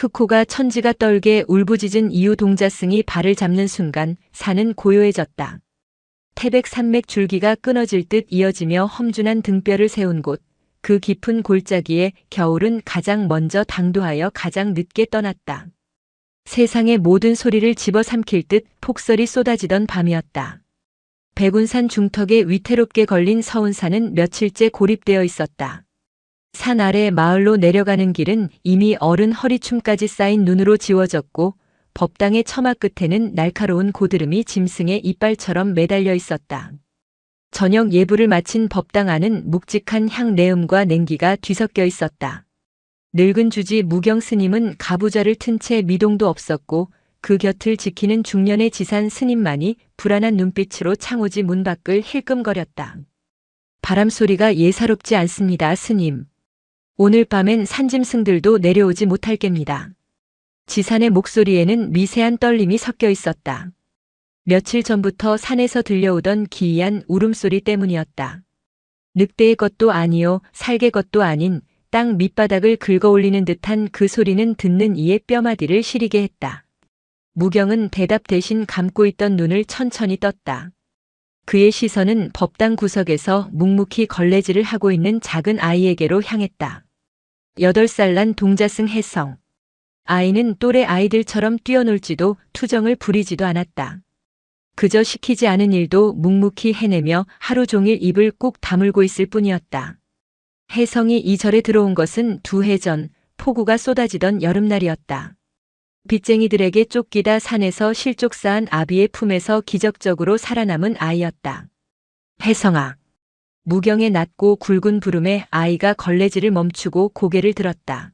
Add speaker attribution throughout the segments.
Speaker 1: 흑호가 천지가 떨게 울부짖은 이유 동자승이 발을 잡는 순간 산은 고요해졌다. 태백산맥 줄기가 끊어질 듯 이어지며 험준한 등뼈를 세운 곳, 그 깊은 골짜기에 겨울은 가장 먼저 당도하여 가장 늦게 떠났다. 세상의 모든 소리를 집어삼킬 듯 폭설이 쏟아지던 밤이었다. 백운산 중턱에 위태롭게 걸린 서운산은 며칠째 고립되어 있었다. 산 아래 마을로 내려가는 길은 이미 어른 허리춤까지 쌓인 눈으로 지워졌고 법당의 처마 끝에는 날카로운 고드름이 짐승의 이빨처럼 매달려 있었다. 저녁 예불을 마친 법당 안은 묵직한 향내음과 냉기가 뒤섞여 있었다. 늙은 주지 무경 스님은 가부좌를 튼 채 미동도 없었고 그 곁을 지키는 중년의 지산 스님만이 불안한 눈빛으로 창호지 문 밖을 힐끔거렸다. 바람소리가 예사롭지 않습니다, 스님. 오늘 밤엔 산짐승들도 내려오지 못할 겁니다. 지산의 목소리에는 미세한 떨림이 섞여 있었다. 며칠 전부터 산에서 들려오던 기이한 울음소리 때문이었다. 늑대의 것도 아니요 살개 것도 아닌 땅 밑바닥을 긁어올리는 듯한 그 소리는 듣는 이의 뼈마디를 시리게 했다. 무경은 대답 대신 감고 있던 눈을 천천히 떴다. 그의 시선은 법당 구석에서 묵묵히 걸레질을 하고 있는 작은 아이에게로 향했다. 8살 난 동자승 혜성. 아이는 또래 아이들처럼 뛰어놀지도 투정을 부리지도 않았다. 그저 시키지 않은 일도 묵묵히 해내며 하루 종일 입을 꾹 다물고 있을 뿐이었다. 혜성이 이 절에 들어온 것은 2해 전 폭우가 쏟아지던 여름날이었다. 빚쟁이들에게 쫓기다 산에서 실족사한 아비의 품에서 기적적으로 살아남은 아이였다. 혜성아. 무경의 낮고 굵은 부름에 아이가 걸레질을 멈추고 고개를 들었다.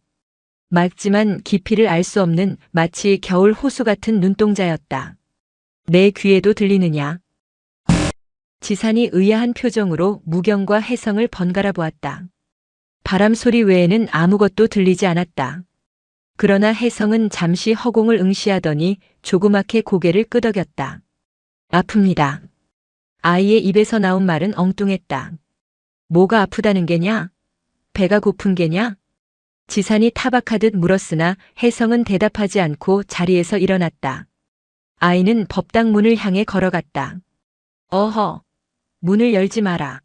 Speaker 1: 맑지만 깊이를 알 수 없는 마치 겨울 호수 같은 눈동자였다. 내 귀에도 들리느냐? 지산이 의아한 표정으로 무경과 혜성을 번갈아 보았다. 바람 소리 외에는 아무것도 들리지 않았다. 그러나 혜성은 잠시 허공을 응시하더니 조그맣게 고개를 끄덕였다. 아픕니다. 아이의 입에서 나온 말은 엉뚱했다. 뭐가 아프다는 게냐? 배가 고픈 게냐? 지산이 타박하듯 물었으나 혜성은 대답하지 않고 자리에서 일어났다. 아이는 법당 문을 향해 걸어갔다. 어허, 문을 열지 마라.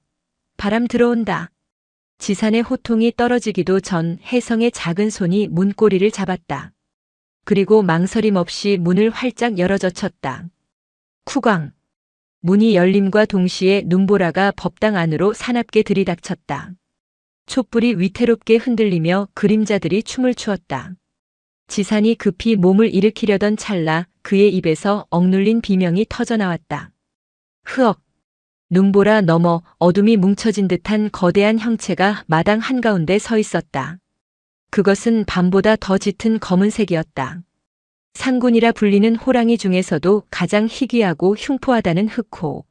Speaker 1: 바람 들어온다. 지산의 호통이 떨어지기도 전 혜성의 작은 손이 문고리를 잡았다. 그리고 망설임 없이 문을 활짝 열어젖혔다. 쿠광. 문이 열림과 동시에 눈보라가 법당 안으로 사납게 들이닥쳤다. 촛불이 위태롭게 흔들리며 그림자들이 춤을 추었다. 지산이 급히 몸을 일으키려던 찰나 그의 입에서 억눌린 비명이 터져나왔다. 흐억. 눈보라 너머 어둠이 뭉쳐진 듯한 거대한 형체가 마당 한가운데 서 있었다. 그것은 밤보다 더 짙은 검은색이었다. 상군이라 불리는 호랑이 중에서도 가장 희귀하고 흉포하다는 흑호.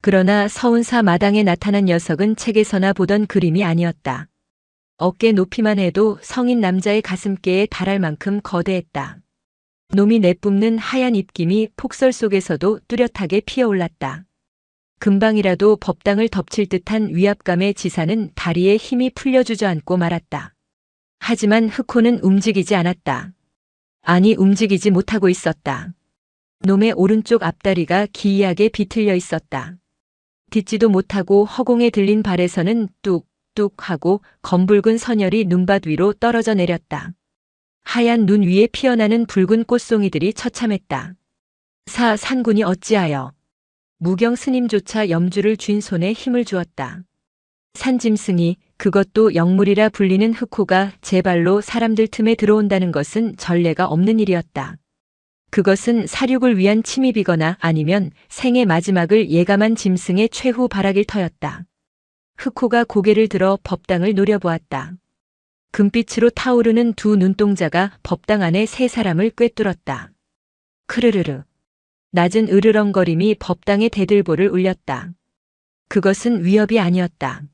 Speaker 1: 그러나 서운사 마당에 나타난 녀석은 책에서나 보던 그림이 아니었다. 어깨 높이만 해도 성인 남자의 가슴께에 달할 만큼 거대했다. 놈이 내뿜는 하얀 입김이 폭설 속에서도 뚜렷하게 피어올랐다. 금방이라도 법당을 덮칠 듯한 위압감에 지산은 다리에 힘이 풀려 주저앉고 말았다. 하지만 흑호는 움직이지 않았다. 아니 움직이지 못하고 있었다. 놈의 오른쪽 앞다리가 기이하게 비틀려 있었다. 딛지도 못하고 허공에 들린 발에서는 뚝뚝 하고 검붉은 선혈이 눈밭 위로 떨어져 내렸다. 하얀 눈 위에 피어나는 붉은 꽃송이들이 처참했다. 산군이 어찌하여. 무경 스님조차 염주를 쥔 손에 힘을 주었다. 산짐승이 그것도 영물이라 불리는 흑호가 제 발로 사람들 틈에 들어온다는 것은 전례가 없는 일이었다. 그것은 사륙을 위한 침입이거나 아니면 생의 마지막을 예감한 짐승의 최후 발악일 터였다. 흑호가 고개를 들어 법당을 노려보았다. 금빛으로 타오르는 2 눈동자가 법당 안에 3사람을 꿰뚫었다. 크르르르. 낮은 으르렁거림이 법당의 대들보를 울렸다. 그것은 위협이 아니었다.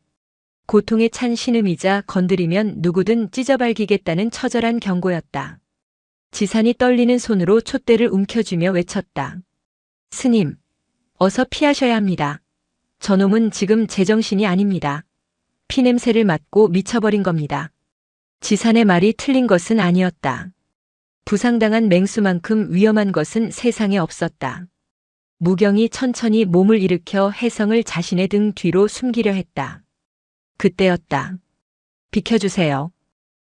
Speaker 1: 고통에 찬 신음이자 건드리면 누구든 찢어발기겠다는 처절한 경고였다. 지산이 떨리는 손으로 촛대를 움켜쥐며 외쳤다. 스님, 어서 피하셔야 합니다. 저놈은 지금 제정신이 아닙니다. 피냄새를 맡고 미쳐버린 겁니다. 지산의 말이 틀린 것은 아니었다. 부상당한 맹수만큼 위험한 것은 세상에 없었다. 무경이 천천히 몸을 일으켜 혜성을 자신의 등 뒤로 숨기려 했다. 그때였다. 비켜주세요.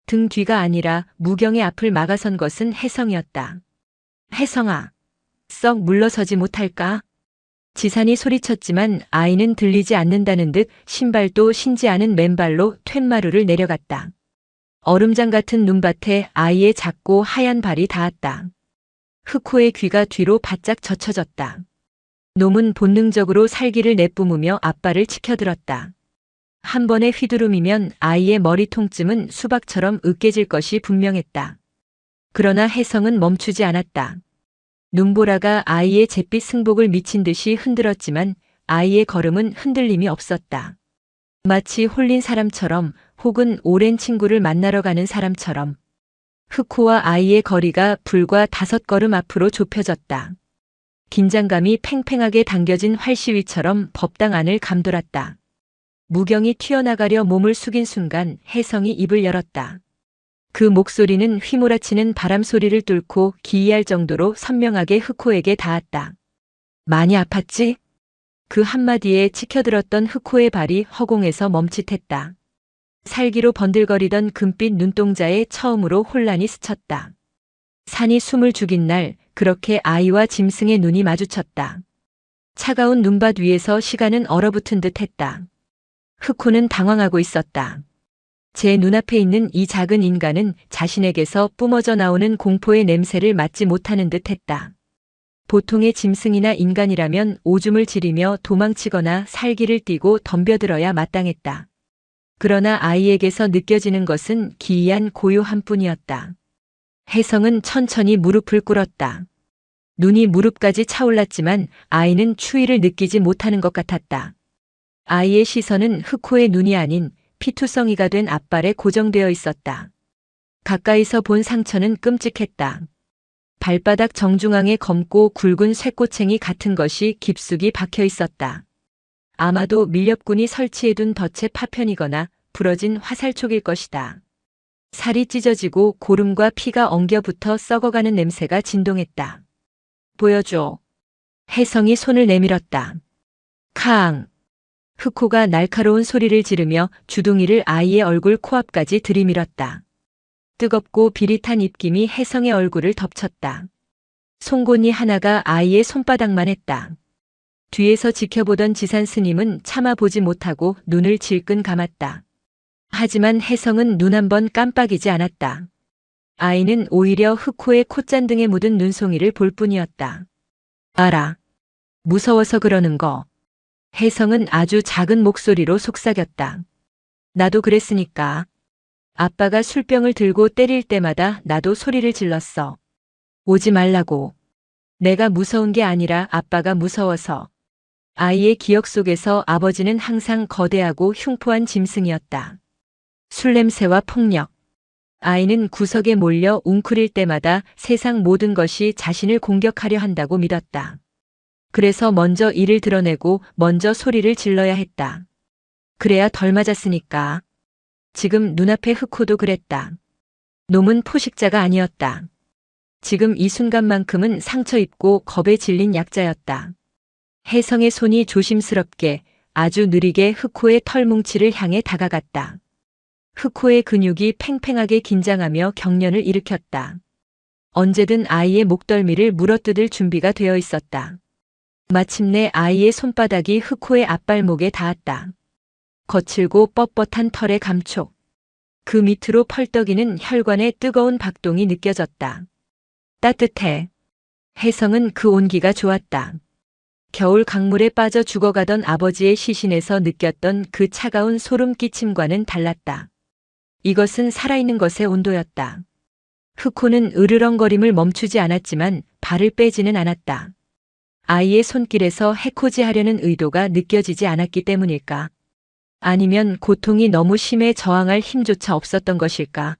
Speaker 1: 등 뒤가 아니라 무경의 앞을 막아선 것은 혜성이었다. 혜성아, 썩 물러서지 못할까? 지산이 소리쳤지만 아이는 들리지 않는다는 듯 신발도 신지 않은 맨발로 툇마루를 내려갔다. 얼음장 같은 눈밭에 아이의 작고 하얀 발이 닿았다. 흑호의 귀가 뒤로 바짝 젖혀졌다. 놈은 본능적으로 살기를 내뿜으며 앞발을 치켜들었다. 한 번의 휘두름이면 아이의 머리 통쯤은 수박처럼 으깨질 것이 분명했다. 그러나 혜성은 멈추지 않았다. 눈보라가 아이의 잿빛 승복을 미친 듯이 흔들었지만 아이의 걸음은 흔들림이 없었다. 마치 홀린 사람처럼 혹은 오랜 친구를 만나러 가는 사람처럼. 흑호와 아이의 거리가 불과 5걸음 앞으로 좁혀졌다. 긴장감이 팽팽하게 당겨진 활시위처럼 법당 안을 감돌았다. 무경이 튀어나가려 몸을 숙인 순간 혜성이 입을 열었다. 그 목소리는 휘몰아치는 바람 소리를 뚫고 기이할 정도로 선명하게 흑호에게 닿았다. 많이 아팠지? 그 한마디에 치켜들었던 흑호의 발이 허공에서 멈칫했다. 살기로 번들거리던 금빛 눈동자에 처음으로 혼란이 스쳤다. 산이 숨을 죽인 날 그렇게 아이와 짐승의 눈이 마주쳤다. 차가운 눈밭 위에서 시간은 얼어붙은 듯 했다. 흑호는 당황하고 있었다. 제 눈앞에 있는 이 작은 인간은 자신에게서 뿜어져 나오는 공포의 냄새를 맡지 못하는 듯 했다. 보통의 짐승이나 인간이라면 오줌을 지리며 도망치거나 살기를 띠고 덤벼들어야 마땅했다. 그러나 아이에게서 느껴지는 것은 기이한 고요함 뿐이었다. 혜성은 천천히 무릎을 꿇었다. 눈이 무릎까지 차올랐지만 아이는 추위를 느끼지 못하는 것 같았다. 아이의 시선은 흑호의 눈이 아닌 피투성이가 된 앞발에 고정되어 있었다. 가까이서 본 상처는 끔찍했다. 발바닥 정중앙에 검고 굵은 쇠꼬챙이 같은 것이 깊숙이 박혀 있었다. 아마도 밀렵꾼이 설치해둔 덫의 파편이거나 부러진 화살촉일 것이다. 살이 찢어지고 고름과 피가 엉겨붙어 썩어가는 냄새가 진동했다. 보여줘. 혜성이 손을 내밀었다. 캉! 흑호가 날카로운 소리를 지르며 주둥이를 아이의 얼굴 코앞까지 들이밀었다. 뜨겁고 비릿한 입김이 혜성의 얼굴을 덮쳤다. 송곳니 하나가 아이의 손바닥만 했다. 뒤에서 지켜보던 지산 스님은 참아보지 못하고 눈을 질끈 감았다. 하지만 혜성은 눈 한 번 깜빡이지 않았다. 아이는 오히려 흑호의 콧잔등에 묻은 눈송이를 볼 뿐이었다. 알아. 무서워서 그러는 거. 혜성은 아주 작은 목소리로 속삭였다. 나도 그랬으니까. 아빠가 술병을 들고 때릴 때마다 나도 소리를 질렀어. 오지 말라고. 내가 무서운 게 아니라 아빠가 무서워서. 아이의 기억 속에서 아버지는 항상 거대하고 흉포한 짐승이었다. 술 냄새와 폭력. 아이는 구석에 몰려 웅크릴 때마다 세상 모든 것이 자신을 공격하려 한다고 믿었다. 그래서 먼저 이를 드러내고 먼저 소리를 질러야 했다. 그래야 덜 맞았으니까. 지금 눈앞의 흑호도 그랬다. 놈은 포식자가 아니었다. 지금 이 순간만큼은 상처 입고 겁에 질린 약자였다. 혜성의 손이 조심스럽게 아주 느리게 흑호의 털뭉치를 향해 다가갔다. 흑호의 근육이 팽팽하게 긴장하며 경련을 일으켰다. 언제든 아이의 목덜미를 물어뜯을 준비가 되어 있었다. 마침내 아이의 손바닥이 흑호의 앞발목에 닿았다. 거칠고 뻣뻣한 털의 감촉. 그 밑으로 펄떡이는 혈관의 뜨거운 박동이 느껴졌다. 따뜻해. 혜성은 그 온기가 좋았다. 겨울 강물에 빠져 죽어가던 아버지의 시신에서 느꼈던 그 차가운 소름 끼침과는 달랐다. 이것은 살아있는 것의 온도였다. 흑호는 으르렁거림을 멈추지 않았지만 발을 빼지는 않았다. 아이의 손길에서 해코지하려는 의도가 느껴지지 않았기 때문일까? 아니면 고통이 너무 심해 저항할 힘조차 없었던 것일까?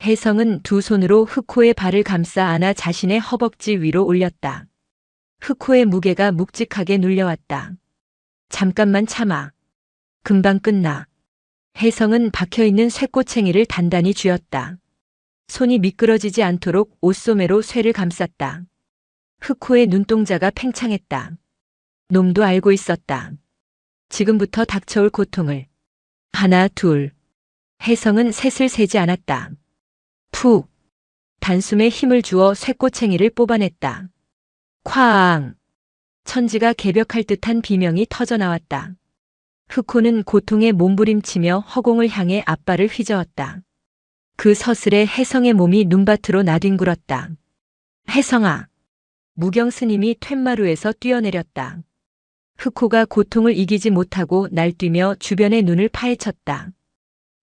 Speaker 1: 혜성은 두 손으로 흑호의 발을 감싸 안아 자신의 허벅지 위로 올렸다. 흑호의 무게가 묵직하게 눌려왔다. 잠깐만 참아. 금방 끝나. 혜성은 박혀있는 쇠꼬챙이를 단단히 쥐었다. 손이 미끄러지지 않도록 옷소매로 쇠를 감쌌다. 흑호의 눈동자가 팽창했다. 놈도 알고 있었다. 지금부터 닥쳐올 고통을. 하나, 둘. 혜성은 셋을 세지 않았다. 푹. 단숨에 힘을 주어 쇠꼬챙이를 뽑아냈다. 쾅. 천지가 개벽할 듯한 비명이 터져나왔다. 흑호는 고통에 몸부림치며 허공을 향해 앞발을 휘저었다. 그 서슬에 혜성의 몸이 눈밭으로 나뒹굴었다. 혜성아. 무경 스님이 툇마루에서 뛰어내렸다. 흑호가 고통을 이기지 못하고 날뛰며 주변의 눈을 파헤쳤다.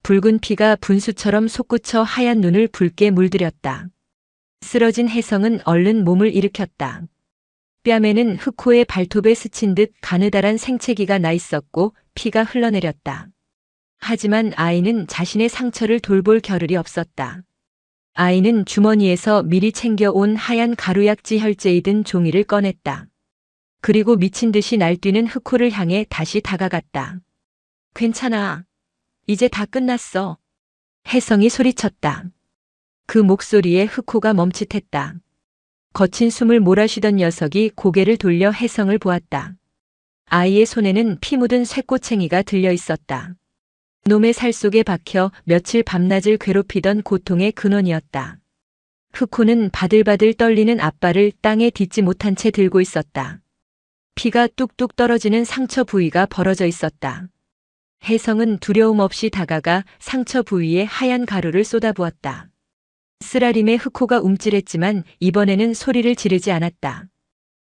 Speaker 1: 붉은 피가 분수처럼 솟구쳐 하얀 눈을 붉게 물들였다. 쓰러진 혜성은 얼른 몸을 일으켰다. 뺨에는 흑호의 발톱에 스친 듯 가느다란 생채기가 나 있었고 피가 흘러내렸다. 하지만 아이는 자신의 상처를 돌볼 겨를이 없었다. 아이는 주머니에서 미리 챙겨온 하얀 가루약지 혈제이 든 종이를 꺼냈다. 그리고 미친 듯이 날뛰는 흑호를 향해 다시 다가갔다. 괜찮아. 이제 다 끝났어. 혜성이 소리쳤다. 그 목소리에 흑호가 멈칫했다. 거친 숨을 몰아쉬던 녀석이 고개를 돌려 혜성을 보았다. 아이의 손에는 피 묻은 쇠꼬챙이가 들려 있었다. 놈의 살 속에 박혀 며칠 밤낮을 괴롭히던 고통의 근원이었다. 흑호는 바들바들 떨리는 앞발을 땅에 딛지 못한 채 들고 있었다. 피가 뚝뚝 떨어지는 상처 부위가 벌어져 있었다. 혜성은 두려움 없이 다가가 상처 부위에 하얀 가루를 쏟아부었다. 쓰라림에 흑호가 움찔했지만 이번에는 소리를 지르지 않았다.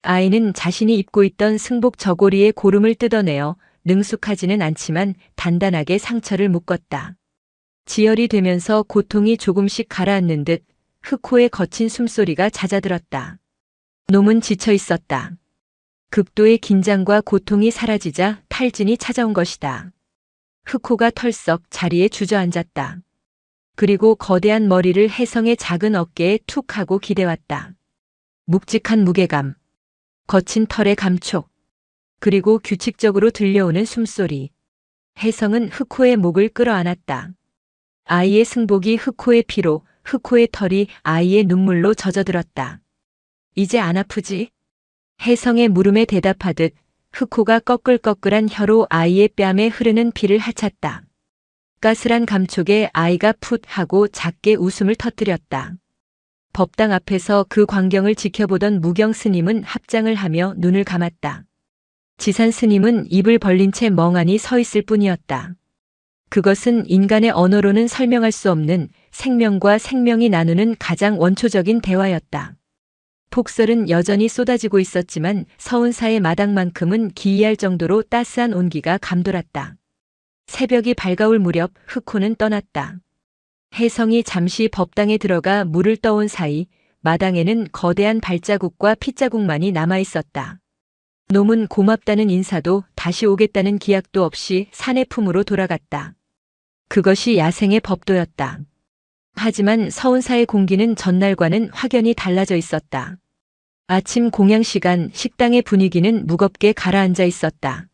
Speaker 1: 아이는 자신이 입고 있던 승복 저고리에 고름을 뜯어내어 능숙하지는 않지만 단단하게 상처를 묶었다. 지혈이 되면서 고통이 조금씩 가라앉는 듯 흑호의 거친 숨소리가 잦아들었다. 놈은 지쳐 있었다. 극도의 긴장과 고통이 사라지자 탈진이 찾아온 것이다. 흑호가 털썩 자리에 주저앉았다. 그리고 거대한 머리를 혜성의 작은 어깨에 툭 하고 기대왔다. 묵직한 무게감, 거친 털의 감촉, 그리고 규칙적으로 들려오는 숨소리. 혜성은 흑호의 목을 끌어안았다. 아이의 승복이 흑호의 피로, 흑호의 털이 아이의 눈물로 젖어들었다. 이제 안 아프지? 혜성의 물음에 대답하듯 흑호가 꺼끌꺼끌한 혀로 아이의 뺨에 흐르는 피를 핥았다. 까슬한 감촉에 아이가 풋 하고 작게 웃음을 터뜨렸다. 법당 앞에서 그 광경을 지켜보던 무경 스님은 합장을 하며 눈을 감았다. 지산 스님은 입을 벌린 채 멍하니 서 있을 뿐이었다. 그것은 인간의 언어로는 설명할 수 없는 생명과 생명이 나누는 가장 원초적인 대화였다. 폭설은 여전히 쏟아지고 있었지만 서운사의 마당만큼은 기이할 정도로 따스한 온기가 감돌았다. 새벽이 밝아올 무렵 흑호는 떠났다. 혜성이 잠시 법당에 들어가 물을 떠온 사이 마당에는 거대한 발자국과 핏자국만이 남아있었다. 놈은 고맙다는 인사도 다시 오겠다는 기약도 없이 사내 품으로 돌아갔다. 그것이 야생의 법도였다. 하지만 서운사의 공기는 전날과는 확연히 달라져 있었다. 아침 공양 시간 식당의 분위기는 무겁게 가라앉아 있었다.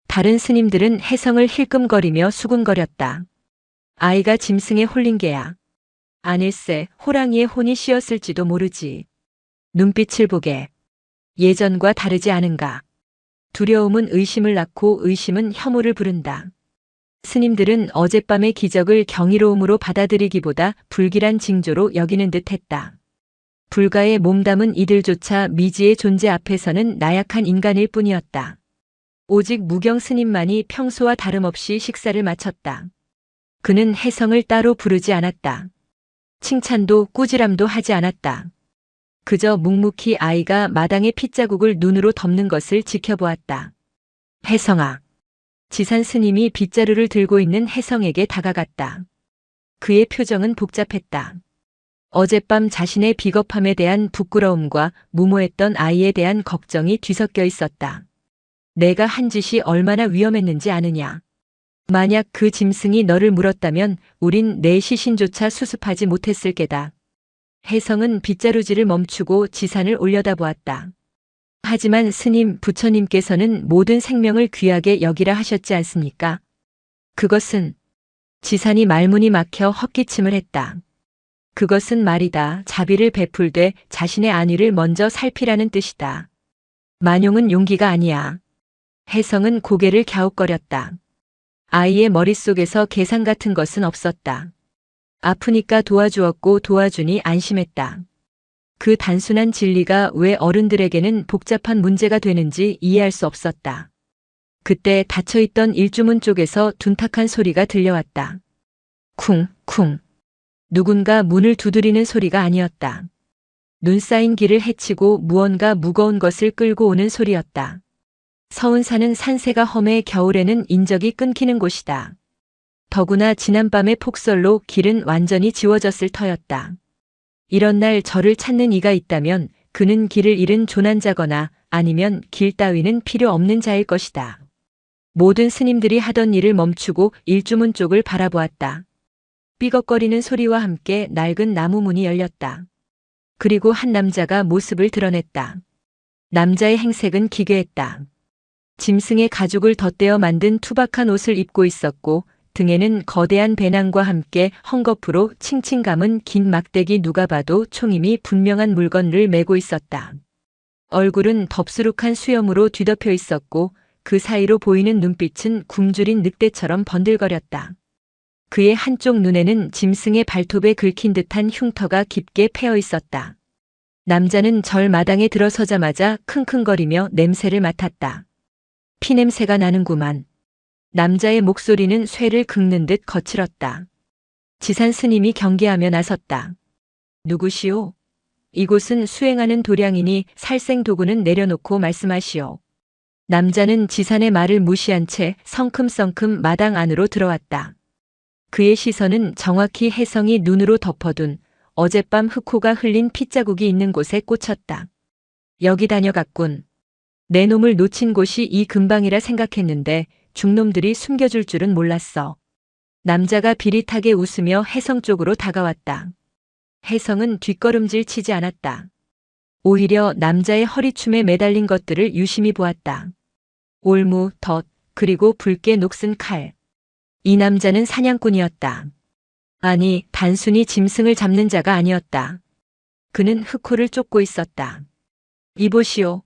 Speaker 1: 다른 스님들은 혜성을 힐끔거리며 수군거렸다. 아이가 짐승에 홀린 게야. 아닐세 호랑이의 혼이 씌었을지도 모르지. 눈빛을 보게. 예전과 다르지 않은가. 두려움은 의심을 낳고 의심은 혐오를 부른다. 스님들은 어젯밤의 기적을 경이로움으로 받아들이기보다 불길한 징조로 여기는 듯했다. 불가에 몸담은 이들조차 미지의 존재 앞에서는 나약한 인간일 뿐이었다. 오직 무경 스님만이 평소와 다름없이 식사를 마쳤다. 그는 혜성을 따로 부르지 않았다. 칭찬도 꾸지람도 하지 않았다. 그저 묵묵히 아이가 마당의 핏자국을 눈으로 덮는 것을 지켜보았다. 혜성아. 지산 스님이 빗자루를 들고 있는 혜성에게 다가갔다. 그의 표정은 복잡했다. 어젯밤 자신의 비겁함에 대한 부끄러움과 무모했던 아이에 대한 걱정이 뒤섞여 있었다. 내가 한 짓이 얼마나 위험했는지 아느냐. 만약 그 짐승이 너를 물었다면 우린 내 시신조차 수습하지 못했을 게다. 혜성은 빗자루질을 멈추고 지산을 올려다보았다. 하지만 스님, 부처님께서는 모든 생명을 귀하게 여기라 하셨지 않습니까? 그것은 지산이 말문이 막혀 헛기침을 했다. 그것은 말이다. 자비를 베풀되 자신의 안위를 먼저 살피라는 뜻이다. 만용은 용기가 아니야. 혜성은 고개를 갸웃거렸다. 아이의 머릿속에서 계산 같은 것은 없었다. 아프니까 도와주었고 도와주니 안심했다. 그 단순한 진리가 왜 어른들에게는 복잡한 문제가 되는지 이해할 수 없었다. 그때 닫혀있던 일주문 쪽에서 둔탁한 소리가 들려왔다. 쿵쿵. 누군가 문을 두드리는 소리가 아니었다. 눈 쌓인 길을 헤치고 무언가 무거운 것을 끌고 오는 소리였다. 서운사는 산세가 험해 겨울에는 인적이 끊기는 곳이다. 더구나 지난밤의 폭설로 길은 완전히 지워졌을 터였다. 이런 날 저를 찾는 이가 있다면 그는 길을 잃은 조난자거나 아니면 길 따위는 필요 없는 자일 것이다. 모든 스님들이 하던 일을 멈추고 일주문 쪽을 바라보았다. 삐걱거리는 소리와 함께 낡은 나무 문이 열렸다. 그리고 한 남자가 모습을 드러냈다. 남자의 행색은 기괴했다. 짐승의 가죽을 덧대어 만든 투박한 옷을 입고 있었고 등에는 거대한 배낭과 함께 헝겊으로 칭칭 감은 긴 막대기 누가 봐도 총임이 분명한 물건을 메고 있었다. 얼굴은 덥수룩한 수염으로 뒤덮여 있었고 그 사이로 보이는 눈빛은 굶주린 늑대처럼 번들거렸다. 그의 한쪽 눈에는 짐승의 발톱에 긁힌 듯한 흉터가 깊게 패여 있었다. 남자는 절 마당에 들어서자마자 킁킁거리며 냄새를 맡았다. 피냄새가 나는구만. 남자의 목소리는 쇠를 긁는 듯 거칠었다. 지산 스님이 경계하며 나섰다. 누구시오? 이곳은 수행하는 도량이니 살생 도구는 내려놓고 말씀하시오. 남자는 지산의 말을 무시한 채 성큼성큼 마당 안으로 들어왔다. 그의 시선은 정확히 혜성이 눈으로 덮어둔 어젯밤 흑호가 흘린 핏자국이 있는 곳에 꽂혔다. 여기 다녀갔군. 내 놈을 놓친 곳이 이 근방이라 생각했는데 중놈들이 숨겨줄 줄은 몰랐어. 남자가 비릿하게 웃으며 혜성 쪽으로 다가왔다. 혜성은 뒷걸음질 치지 않았다. 오히려 남자의 허리춤에 매달린 것들을 유심히 보았다. 올무, 덫, 그리고 붉게 녹슨 칼. 이 남자는 사냥꾼이었다. 아니, 단순히 짐승을 잡는 자가 아니었다. 그는 흑호를 쫓고 있었다. 이보시오.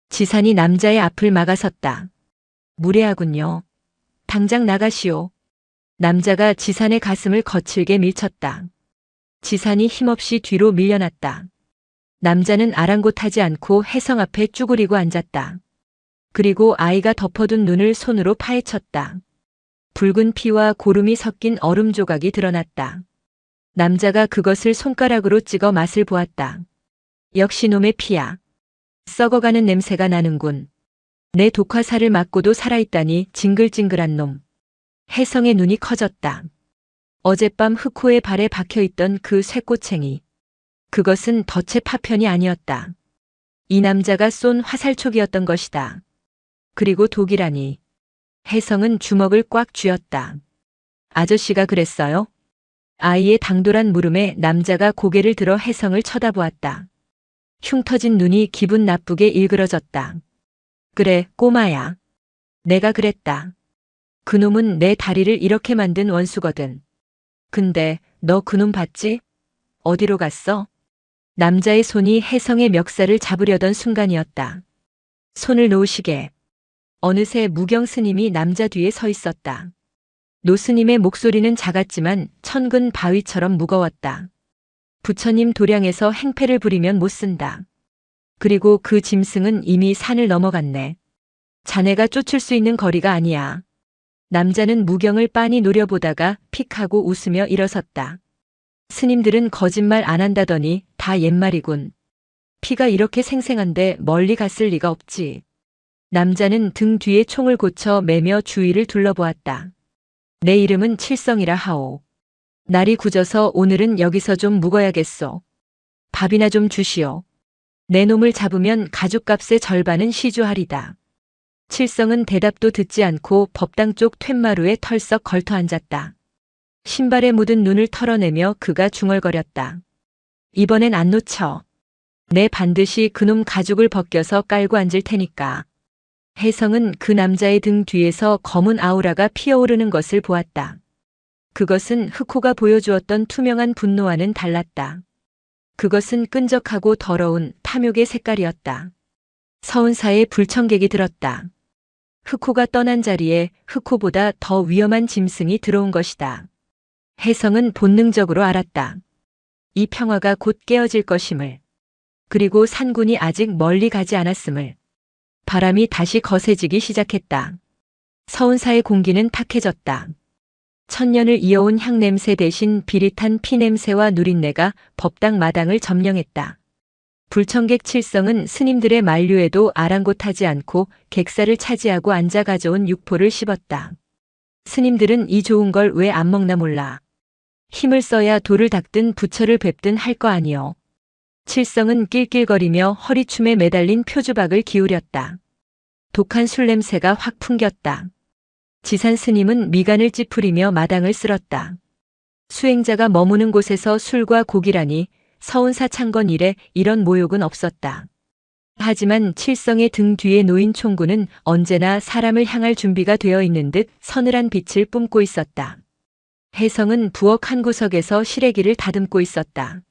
Speaker 1: 지산이 남자의 앞을 막아섰다. 무례하군요. 당장 나가시오. 남자가 지산의 가슴을 거칠게 밀쳤다. 지산이 힘없이 뒤로 밀려났다. 남자는 아랑곳하지 않고 혜성 앞에 쭈그리고 앉았다. 그리고 아이가 덮어둔 눈을 손으로 파헤쳤다. 붉은 피와 고름이 섞인 얼음 조각이 드러났다. 남자가 그것을 손가락으로 찍어 맛을 보았다. 역시 놈의 피야. 썩어가는 냄새가 나는군. 내 독화살을 맞고도 살아있다니 징글징글한 놈. 혜성의 눈이 커졌다. 어젯밤 흑호의 발에 박혀있던 그 쇠꼬챙이. 그것은 덫의 파편이 아니었다. 이 남자가 쏜 화살촉이었던 것이다. 그리고 독이라니. 혜성은 주먹을 꽉 쥐었다. 아저씨가 그랬어요? 아이의 당돌한 물음에 남자가 고개를 들어 혜성을 쳐다보았다. 흉터진 눈이 기분 나쁘게 일그러졌다. 그래, 꼬마야. 내가 그랬다. 그놈은 내 다리를 이렇게 만든 원수거든. 근데 너 그놈 봤지? 어디로 갔어? 남자의 손이 혜성의 멱살을 잡으려던 순간이었다. 손을 놓으시게. 어느새 무경 스님이 남자 뒤에 서 있었다. 노 스님의 목소리는 작았지만 천근 바위처럼 무거웠다. 부처님 도량에서 행패를 부리면 못 쓴다. 그리고 그 짐승은 이미 산을 넘어갔네. 자네가 쫓을 수 있는 거리가 아니야. 남자는 무경을 빤히 노려보다가 픽 하고 웃으며 일어섰다. 스님들은 거짓말 안 한다더니 다 옛말이군. 피가 이렇게 생생한데 멀리 갔을 리가 없지. 남자는 등 뒤에 총을 고쳐 매며 주위를 둘러보았다. 내 이름은 칠성이라 하오. 날이 굳어서 오늘은 여기서 좀 묵어야겠소. 밥이나 좀 주시오. 내 놈을 잡으면 가죽값의 절반은 시주하리다. 칠성은 대답도 듣지 않고 법당 쪽 툇마루에 털썩 걸터 앉았다. 신발에 묻은 눈을 털어내며 그가 중얼거렸다. 이번엔 안 놓쳐. 내 반드시 그놈 가죽을 벗겨서 깔고 앉을 테니까. 혜성은 그 남자의 등 뒤에서 검은 아우라가 피어오르는 것을 보았다. 그것은 흑호가 보여주었던 투명한 분노와는 달랐다. 그것은 끈적하고 더러운 탐욕의 색깔이었다. 서운사에 불청객이 들었다. 흑호가 떠난 자리에 흑호보다 더 위험한 짐승이 들어온 것이다. 혜성은 본능적으로 알았다. 이 평화가 곧 깨어질 것임을. 그리고 산군이 아직 멀리 가지 않았음을. 바람이 다시 거세지기 시작했다. 서운사의 공기는 탁해졌다. 천년을 이어온 향냄새 대신 비릿한 피냄새와 누린내가 법당 마당을 점령했다. 불청객 칠성은 스님들의 만류에도 아랑곳하지 않고 객사를 차지하고 앉아 가져온 육포를 씹었다. 스님들은 이 좋은 걸 왜 안 먹나 몰라. 힘을 써야 돌을 닦든 부처를 뵙든 할 거 아니요. 칠성은 낄낄거리며 허리춤에 매달린 표주박을 기울였다. 독한 술 냄새가 확 풍겼다. 지산 스님은 미간을 찌푸리며 마당을 쓸었다. 수행자가 머무는 곳에서 술과 고기라니 서운사 창건 이래 이런 모욕은 없었다. 하지만 칠성의 등 뒤에 놓인 총구는 언제나 사람을 향할 준비가 되어 있는 듯 서늘한 빛을 뿜고 있었다. 혜성은 부엌 한 구석에서 시래기를 다듬고 있었다.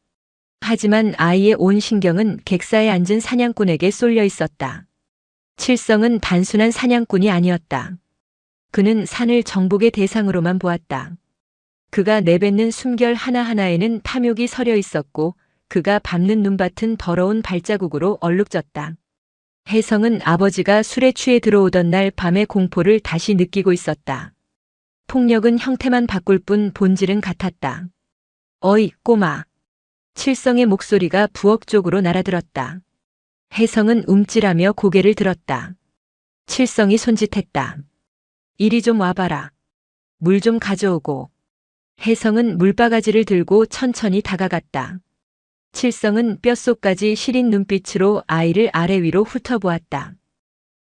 Speaker 1: 하지만 아이의 온 신경은 객사에 앉은 사냥꾼에게 쏠려 있었다. 칠성은 단순한 사냥꾼이 아니었다. 그는 산을 정복의 대상으로만 보았다. 그가 내뱉는 숨결 하나하나에는 탐욕이 서려 있었고 그가 밟는 눈밭은 더러운 발자국으로 얼룩졌다. 혜성은 아버지가 술에 취해 들어오던 날 밤의 공포를 다시 느끼고 있었다. 폭력은 형태만 바꿀 뿐 본질은 같았다. 어이, 꼬마. 칠성의 목소리가 부엌 쪽으로 날아들었다. 혜성은 움찔하며 고개를 들었다. 칠성이 손짓했다. 이리 좀 와봐라. 물 좀 가져오고. 혜성은 물바가지를 들고 천천히 다가갔다. 칠성은 뼛속까지 시린 눈빛으로 아이를 아래 위로 훑어보았다.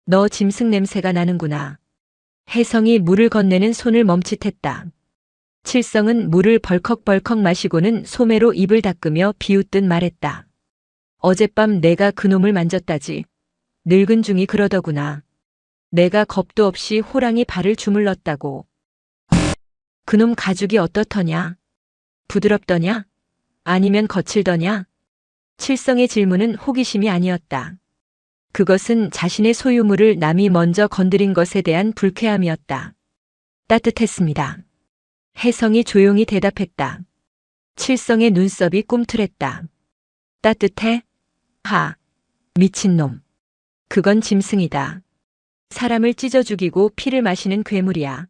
Speaker 1: 너 짐승 냄새가 나는구나. 혜성이 물을 건네는 손을 멈칫했다. 칠성은 물을 벌컥벌컥 마시고는 소매로 입을 닦으며 비웃듯 말했다. 어젯밤 내가 그놈을 만졌다지. 늙은 중이 그러더구나. 내가 겁도 없이 호랑이 발을 주물렀다고. 그놈 가죽이 어떻더냐? 부드럽더냐? 아니면 거칠더냐? 칠성의 질문은 호기심이 아니었다. 그것은 자신의 소유물을 남이 먼저 건드린 것에 대한 불쾌함이었다. 따뜻했습니다. 혜성이 조용히 대답했다. 칠성의 눈썹이 꿈틀했다. 따뜻해? 하. 미친놈. 그건 짐승이다. 사람을 찢어 죽이고 피를 마시는 괴물이야.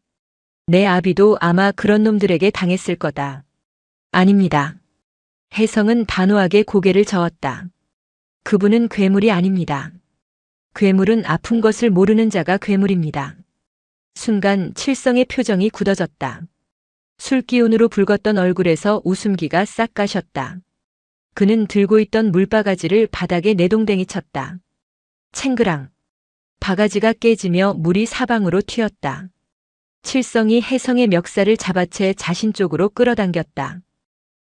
Speaker 1: 내 아비도 아마 그런 놈들에게 당했을 거다. 아닙니다. 혜성은 단호하게 고개를 저었다. 그분은 괴물이 아닙니다. 괴물은 아픈 것을 모르는 자가 괴물입니다. 순간 칠성의 표정이 굳어졌다. 술기운으로 붉었던 얼굴에서 웃음기가 싹 가셨다. 그는 들고 있던 물바가지를 바닥에 내동댕이 쳤다. 챙그랑. 바가지가 깨지며 물이 사방으로 튀었다. 칠성이 혜성의 멱살을 잡아채 자신 쪽으로 끌어당겼다.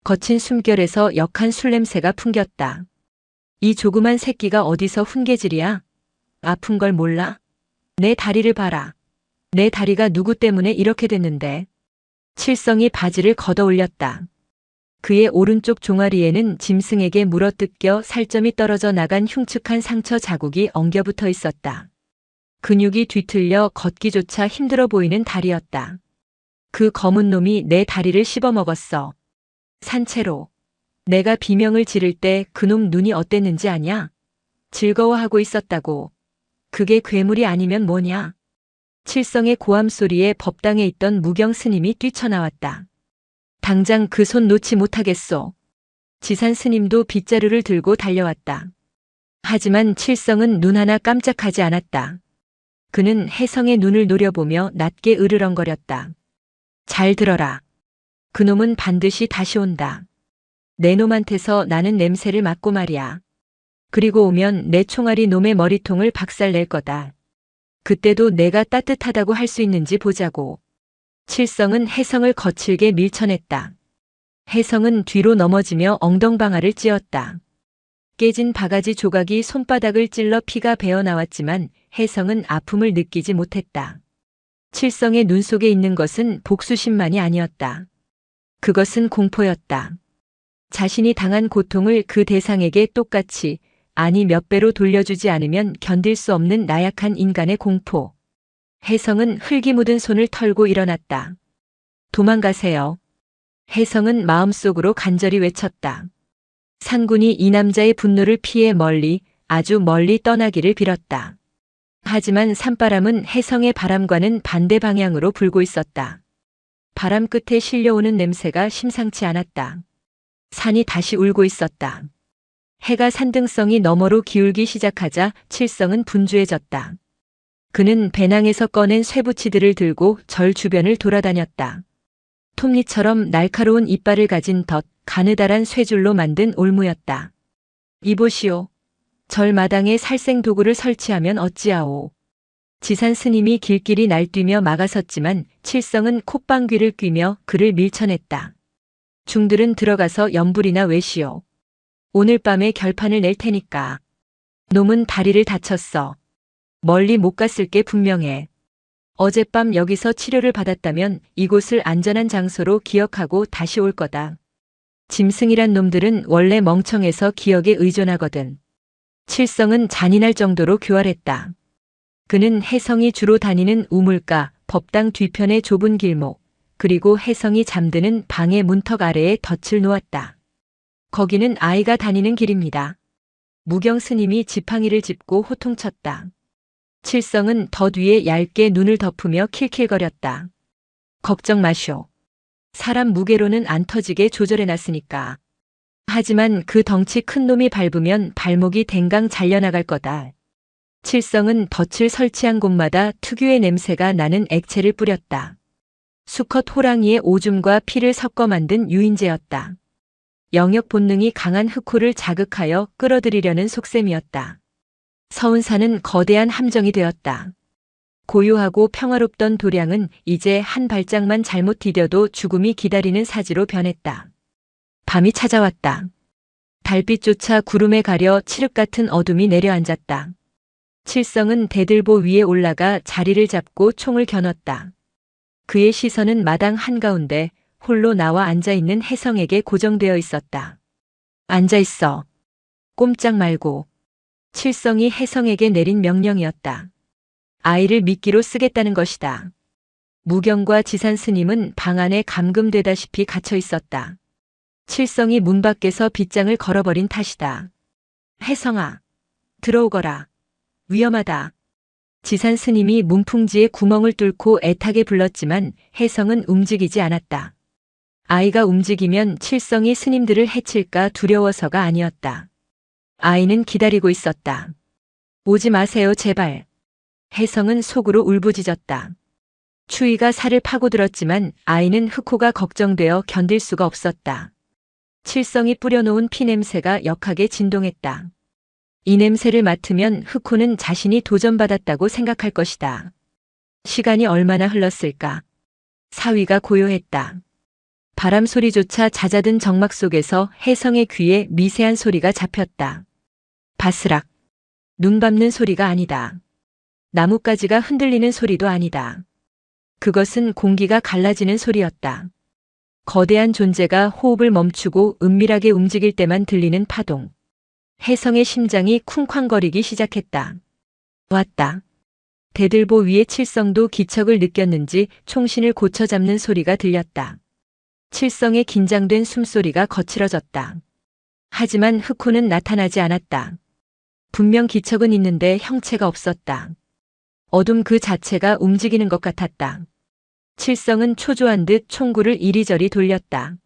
Speaker 1: 거친 숨결에서 역한 술냄새가 풍겼다. 이 조그만 새끼가 어디서 훈계질이야? 아픈 걸 몰라? 내 다리를 봐라. 내 다리가 누구 때문에 이렇게 됐는데. 칠성이 바지를 걷어 올렸다. 그의 오른쪽 종아리에는 짐승에게 물어뜯겨 살점이 떨어져 나간 흉측한 상처 자국이 엉겨붙어 있었다. 근육이 뒤틀려 걷기조차 힘들어 보이는 다리였다. 그 검은 놈이 내 다리를 씹어먹었어. 산채로. 내가 비명을 지를 때 그놈 눈이 어땠는지 아냐? 즐거워하고 있었다고. 그게 괴물이 아니면 뭐냐? 칠성의 고함 소리에 법당에 있던 무경 스님이 뛰쳐나왔다. 당장 그 손 놓지 못하겠소. 지산 스님도 빗자루를 들고 달려왔다. 하지만 칠성은 눈 하나 깜짝하지 않았다. 그는 혜성의 눈을 노려보며 낮게 으르렁거렸다. 잘 들어라. 그놈은 반드시 다시 온다. 내 놈한테서 나는 냄새를 맡고 말이야. 그리고 오면 내 총알이 놈의 머리통을 박살낼 거다. 그때도 내가 따뜻하다고 할 수 있는지 보자고. 칠성은 혜성을 거칠게 밀쳐냈다. 혜성은 뒤로 넘어지며 엉덩방아를 찧었다. 깨진 바가지 조각이 손바닥을 찔러 피가 배어나왔지만 혜성은 아픔을 느끼지 못했다. 칠성의 눈 속에 있는 것은 복수심만이 아니었다. 그것은 공포였다. 자신이 당한 고통을 그 대상에게 똑같이, 아니 몇 배로 돌려주지 않으면 견딜 수 없는 나약한 인간의 공포. 혜성은 흙이 묻은 손을 털고 일어났다. 도망가세요. 혜성은 마음속으로 간절히 외쳤다. 상군이 이 남자의 분노를 피해 멀리, 아주 멀리 떠나기를 빌었다. 하지만 산바람은 혜성의 바람과는 반대 방향으로 불고 있었다. 바람 끝에 실려오는 냄새가 심상치 않았다. 산이 다시 울고 있었다. 해가 산등성이 너머로 기울기 시작하자 칠성은 분주해졌다. 그는 배낭에서 꺼낸 쇠붙이들을 들고 절 주변을 돌아다녔다. 톱니처럼 날카로운 이빨을 가진 덧 가느다란 쇠줄로 만든 올무였다. 이보시오. 절 마당에 살생 도구를 설치하면 어찌하오. 지산 스님이 길길이 날뛰며 막아섰지만 칠성은 콧방귀를 뀌며 그를 밀쳐냈다. 중들은 들어가서 염불이나 외시오. 오늘 밤에 결판을 낼 테니까. 놈은 다리를 다쳤어. 멀리 못 갔을 게 분명해. 어젯밤 여기서 치료를 받았다면 이곳을 안전한 장소로 기억하고 다시 올 거다. 짐승이란 놈들은 원래 멍청해서 기억에 의존하거든. 칠성은 잔인할 정도로 교활했다. 그는 혜성이 주로 다니는 우물가, 법당 뒤편의 좁은 길목, 그리고 혜성이 잠드는 방의 문턱 아래에 덫을 놓았다. 거기는 아이가 다니는 길입니다. 무경 스님이 지팡이를 짚고 호통쳤다. 칠성은 덫 위에 얇게 눈을 덮으며 킬킬거렸다. 걱정 마쇼. 사람 무게로는 안 터지게 조절해놨으니까. 하지만 그 덩치 큰 놈이 밟으면 발목이 댕강 잘려나갈 거다. 칠성은 덫을 설치한 곳마다 특유의 냄새가 나는 액체를 뿌렸다. 수컷 호랑이의 오줌과 피를 섞어 만든 유인제였다. 영역 본능이 강한 흑호를 자극하여 끌어들이려는 속셈이었다. 서운사는 거대한 함정이 되었다. 고요하고 평화롭던 도량은 이제 한 발짝만 잘못 디뎌도 죽음이 기다리는 사지로 변했다. 밤이 찾아왔다. 달빛조차 구름에 가려 칠흑 같은 어둠이 내려앉았다. 칠성은 대들보 위에 올라가 자리를 잡고 총을 겨눴다. 그의 시선은 마당 한가운데 홀로 나와 앉아있는 혜성에게 고정되어 있었다. 앉아있어. 꼼짝 말고. 칠성이 혜성에게 내린 명령이었다. 아이를 미끼로 쓰겠다는 것이다. 무경과 지산 스님은 방 안에 감금되다시피 갇혀 있었다. 칠성이 문 밖에서 빗장을 걸어버린 탓이다. 혜성아, 들어오거라. 위험하다. 지산 스님이 문풍지에 구멍을 뚫고 애타게 불렀지만 혜성은 움직이지 않았다. 아이가 움직이면 칠성이 스님들을 해칠까 두려워서가 아니었다. 아이는 기다리고 있었다. 오지 마세요, 제발. 혜성은 속으로 울부짖었다. 추위가 살을 파고들었지만 아이는 흑호가 걱정되어 견딜 수가 없었다. 칠성이 뿌려놓은 피냄새가 역하게 진동했다. 이 냄새를 맡으면 흑호는 자신이 도전받았다고 생각할 것이다. 시간이 얼마나 흘렀을까? 사위가 고요했다. 바람 소리조차 잦아든 정막 속에서 혜성의 귀에 미세한 소리가 잡혔다. 바스락. 눈 밟는 소리가 아니다. 나뭇가지가 흔들리는 소리도 아니다. 그것은 공기가 갈라지는 소리였다. 거대한 존재가 호흡을 멈추고 은밀하게 움직일 때만 들리는 파동. 혜성의 심장이 쿵쾅거리기 시작했다. 왔다. 대들보 위에 칠성도 기척을 느꼈는지 총신을 고쳐 잡는 소리가 들렸다. 칠성의 긴장된 숨소리가 거칠어졌다. 하지만 흑호는 나타나지 않았다. 분명 기척은 있는데 형체가 없었다. 어둠 그 자체가 움직이는 것 같았다. 칠성은 초조한 듯 총구를 이리저리 돌렸다.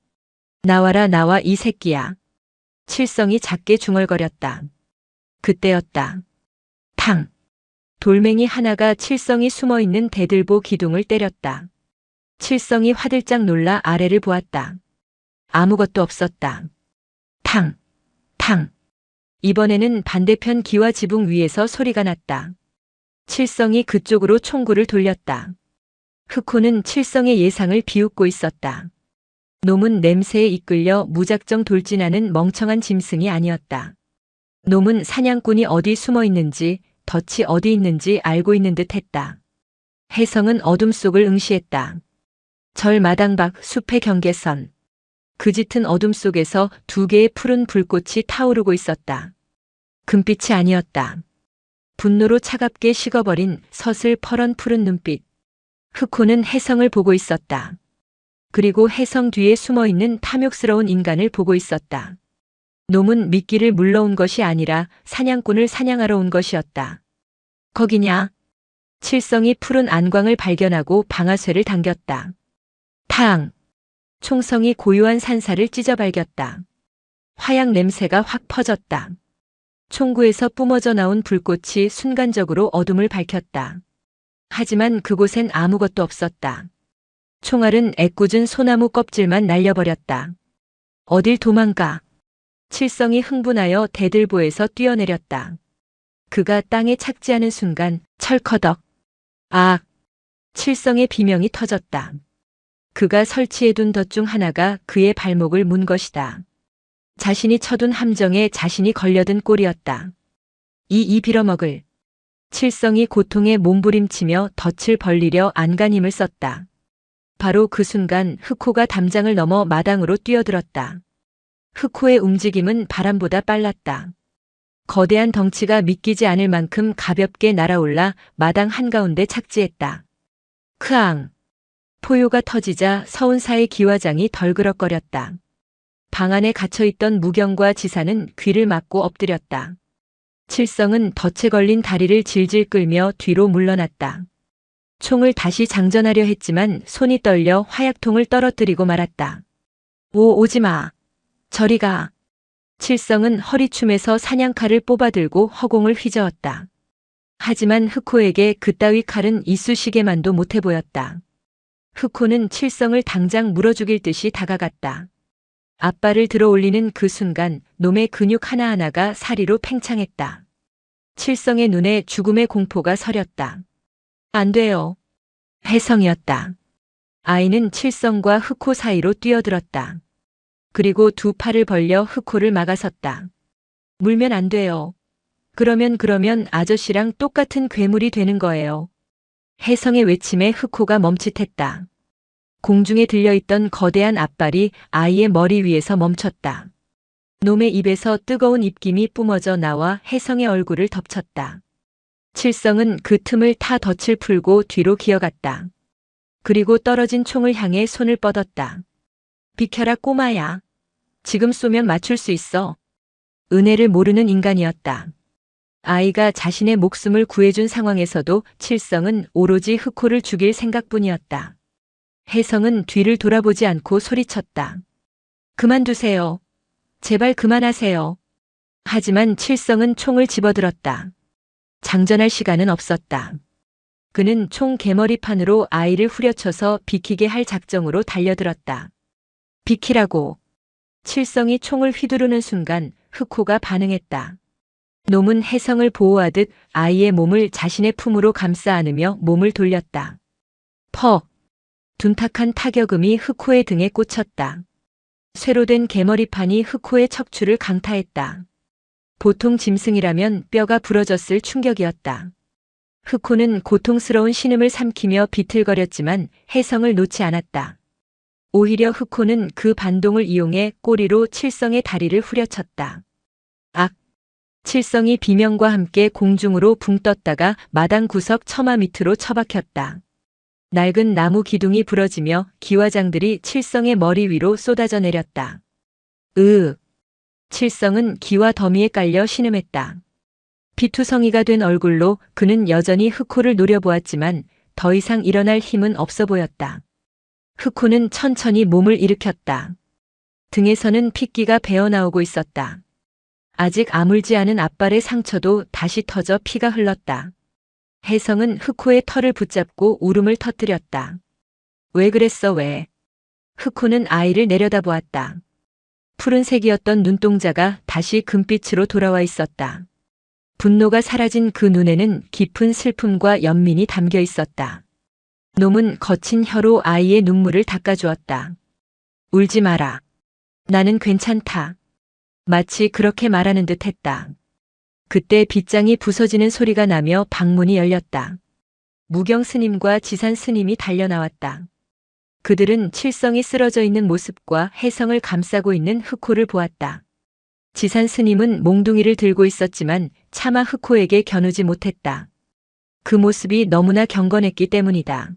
Speaker 1: 나와라, 나와 이 새끼야. 칠성이 작게 중얼거렸다. 그때였다. 탕. 돌멩이 하나가 칠성이 숨어있는 대들보 기둥을 때렸다. 칠성이 화들짝 놀라 아래를 보았다. 아무것도 없었다. 탕. 탕. 이번에는 반대편 기와 지붕 위에서 소리가 났다. 칠성이 그쪽으로 총구를 돌렸다. 흑호는 칠성의 예상을 비웃고 있었다. 놈은 냄새에 이끌려 무작정 돌진하는 멍청한 짐승이 아니었다. 놈은 사냥꾼이 어디 숨어 있는지, 덫이 어디 있는지 알고 있는 듯 했다. 혜성은 어둠 속을 응시했다. 절 마당 밖 숲의 경계선. 그 짙은 어둠 속에서 두 개의 푸른 불꽃이 타오르고 있었다. 금빛이 아니었다. 분노로 차갑게 식어버린 서슬 퍼런 푸른 눈빛. 흑호는 혜성을 보고 있었다. 그리고 혜성 뒤에 숨어있는 탐욕스러운 인간을 보고 있었다. 놈은 미끼를 물러온 것이 아니라 사냥꾼을 사냥하러 온 것이었다. 거기냐? 칠성이 푸른 안광을 발견하고 방아쇠를 당겼다. 탕! 총성이 고요한 산사를 찢어 발겼다. 화약 냄새가 확 퍼졌다. 총구에서 뿜어져 나온 불꽃이 순간적으로 어둠을 밝혔다. 하지만 그곳엔 아무것도 없었다. 총알은 애꿎은 소나무 껍질만 날려버렸다. 어딜 도망가? 칠성이 흥분하여 대들보에서 뛰어내렸다. 그가 땅에 착지하는 순간 철커덕. 아! 칠성의 비명이 터졌다. 그가 설치해둔 덫 중 하나가 그의 발목을 문 것이다. 자신이 쳐둔 함정에 자신이 걸려든 꼴이었다. 이 빌어먹을. 칠성이 고통에 몸부림치며 덫을 벌리려 안간힘을 썼다. 바로 그 순간 흑호가 담장을 넘어 마당으로 뛰어들었다. 흑호의 움직임은 바람보다 빨랐다. 거대한 덩치가 믿기지 않을 만큼 가볍게 날아올라 마당 한가운데 착지했다. 크앙! 포효가 터지자 서운사의 기와장이 덜그럭거렸다. 방 안에 갇혀있던 무경과 지사는 귀를 막고 엎드렸다. 칠성은 덫에 걸린 다리를 질질 끌며 뒤로 물러났다. 총을 다시 장전하려 했지만 손이 떨려 화약통을 떨어뜨리고 말았다. 오지마. 저리 가. 칠성은 허리춤에서 사냥칼을 뽑아들고 허공을 휘저었다. 하지만 흑호에게 그따위 칼은 이쑤시개만도 못해 보였다. 흑호는 칠성을 당장 물어 죽일 듯이 다가갔다. 앞발을 들어 올리는 그 순간 놈의 근육 하나하나가 사리로 팽창했다. 칠성의 눈에 죽음의 공포가 서렸다. 안 돼요. 혜성이었다. 아이는 칠성과 흑호 사이로 뛰어들었다. 그리고 두 팔을 벌려 흑호를 막아섰다. 물면 안 돼요. 그러면 아저씨랑 똑같은 괴물이 되는 거예요. 혜성의 외침에 흑호가 멈칫했다. 공중에 들려있던 거대한 앞발이 아이의 머리 위에서 멈췄다. 놈의 입에서 뜨거운 입김이 뿜어져 나와 혜성의 얼굴을 덮쳤다. 칠성은 그 틈을 타 덫을 풀고 뒤로 기어갔다. 그리고 떨어진 총을 향해 손을 뻗었다. 비켜라 꼬마야. 지금 쏘면 맞출 수 있어. 은혜를 모르는 인간이었다. 아이가 자신의 목숨을 구해준 상황에서도 칠성은 오로지 흑호를 죽일 생각뿐이었다. 혜성은 뒤를 돌아보지 않고 소리쳤다. 그만두세요. 제발 그만하세요. 하지만 칠성은 총을 집어들었다. 장전할 시간은 없었다. 그는 총 개머리판으로 아이를 후려쳐서 비키게 할 작정으로 달려들었다. 비키라고. 칠성이 총을 휘두르는 순간 흑호가 반응했다. 놈은 혜성을 보호하듯 아이의 몸을 자신의 품으로 감싸 안으며 몸을 돌렸다. 퍽! 둔탁한 타격음이 흑호의 등에 꽂혔다. 쇠로 된 개머리판이 흑호의 척추를 강타했다. 보통 짐승이라면 뼈가 부러졌을 충격이었다. 흑호는 고통스러운 신음을 삼키며 비틀거렸지만 혜성을 놓지 않았다. 오히려 흑호는 그 반동을 이용해 꼬리로 칠성의 다리를 후려쳤다. 악! 칠성이 비명과 함께 공중으로 붕 떴다가 마당 구석 처마 밑으로 처박혔다. 낡은 나무 기둥이 부러지며 기와장들이 칠성의 머리 위로 쏟아져 내렸다. 으윽! 칠성은 기와 더미에 깔려 신음했다. 피투성이가 된 얼굴로 그는 여전히 흑호를 노려보았지만 더 이상 일어날 힘은 없어 보였다. 흑호는 천천히 몸을 일으켰다. 등에서는 핏기가 배어나오고 있었다. 아직 아물지 않은 앞발의 상처도 다시 터져 피가 흘렀다. 혜성은 흑호의 털을 붙잡고 울음을 터뜨렸다. 왜 그랬어 왜? 흑호는 아이를 내려다보았다. 푸른색이었던 눈동자가 다시 금빛으로 돌아와 있었다. 분노가 사라진 그 눈에는 깊은 슬픔과 연민이 담겨 있었다. 놈은 거친 혀로 아이의 눈물을 닦아주었다. 울지 마라. 나는 괜찮다. 마치 그렇게 말하는 듯 했다. 그때 빗장이 부서지는 소리가 나며 방문이 열렸다. 무경 스님과 지산 스님이 달려나왔다. 그들은 칠성이 쓰러져 있는 모습과 혜성을 감싸고 있는 흑호를 보았다. 지산 스님은 몽둥이를 들고 있었지만 차마 흑호에게 겨누지 못했다. 그 모습이 너무나 경건했기 때문이다.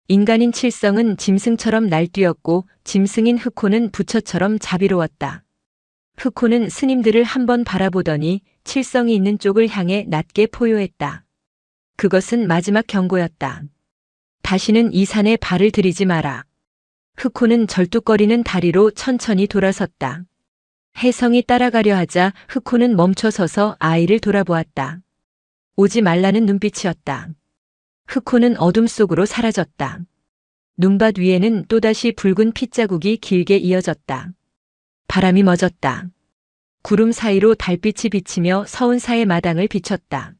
Speaker 1: 인간인 칠성은 짐승처럼 날뛰었고 짐승인 흑호는 부처처럼 자비로웠다. 흑호는 스님들을 한번 바라보더니 칠성이 있는 쪽을 향해 낮게 포효했다. 그것은 마지막 경고였다. 다시는 이 산에 발을 들이지 마라. 흑호는 절뚝거리는 다리로 천천히 돌아섰다. 혜성이 따라가려 하자 흑호는 멈춰서서 아이를 돌아보았다. 오지 말라는 눈빛이었다. 흑호는 어둠 속으로 사라졌다. 눈밭 위에는 또다시 붉은 핏자국이 길게 이어졌다. 바람이 멎었다. 구름 사이로 달빛이 비치며 서운사의 마당을 비췄다.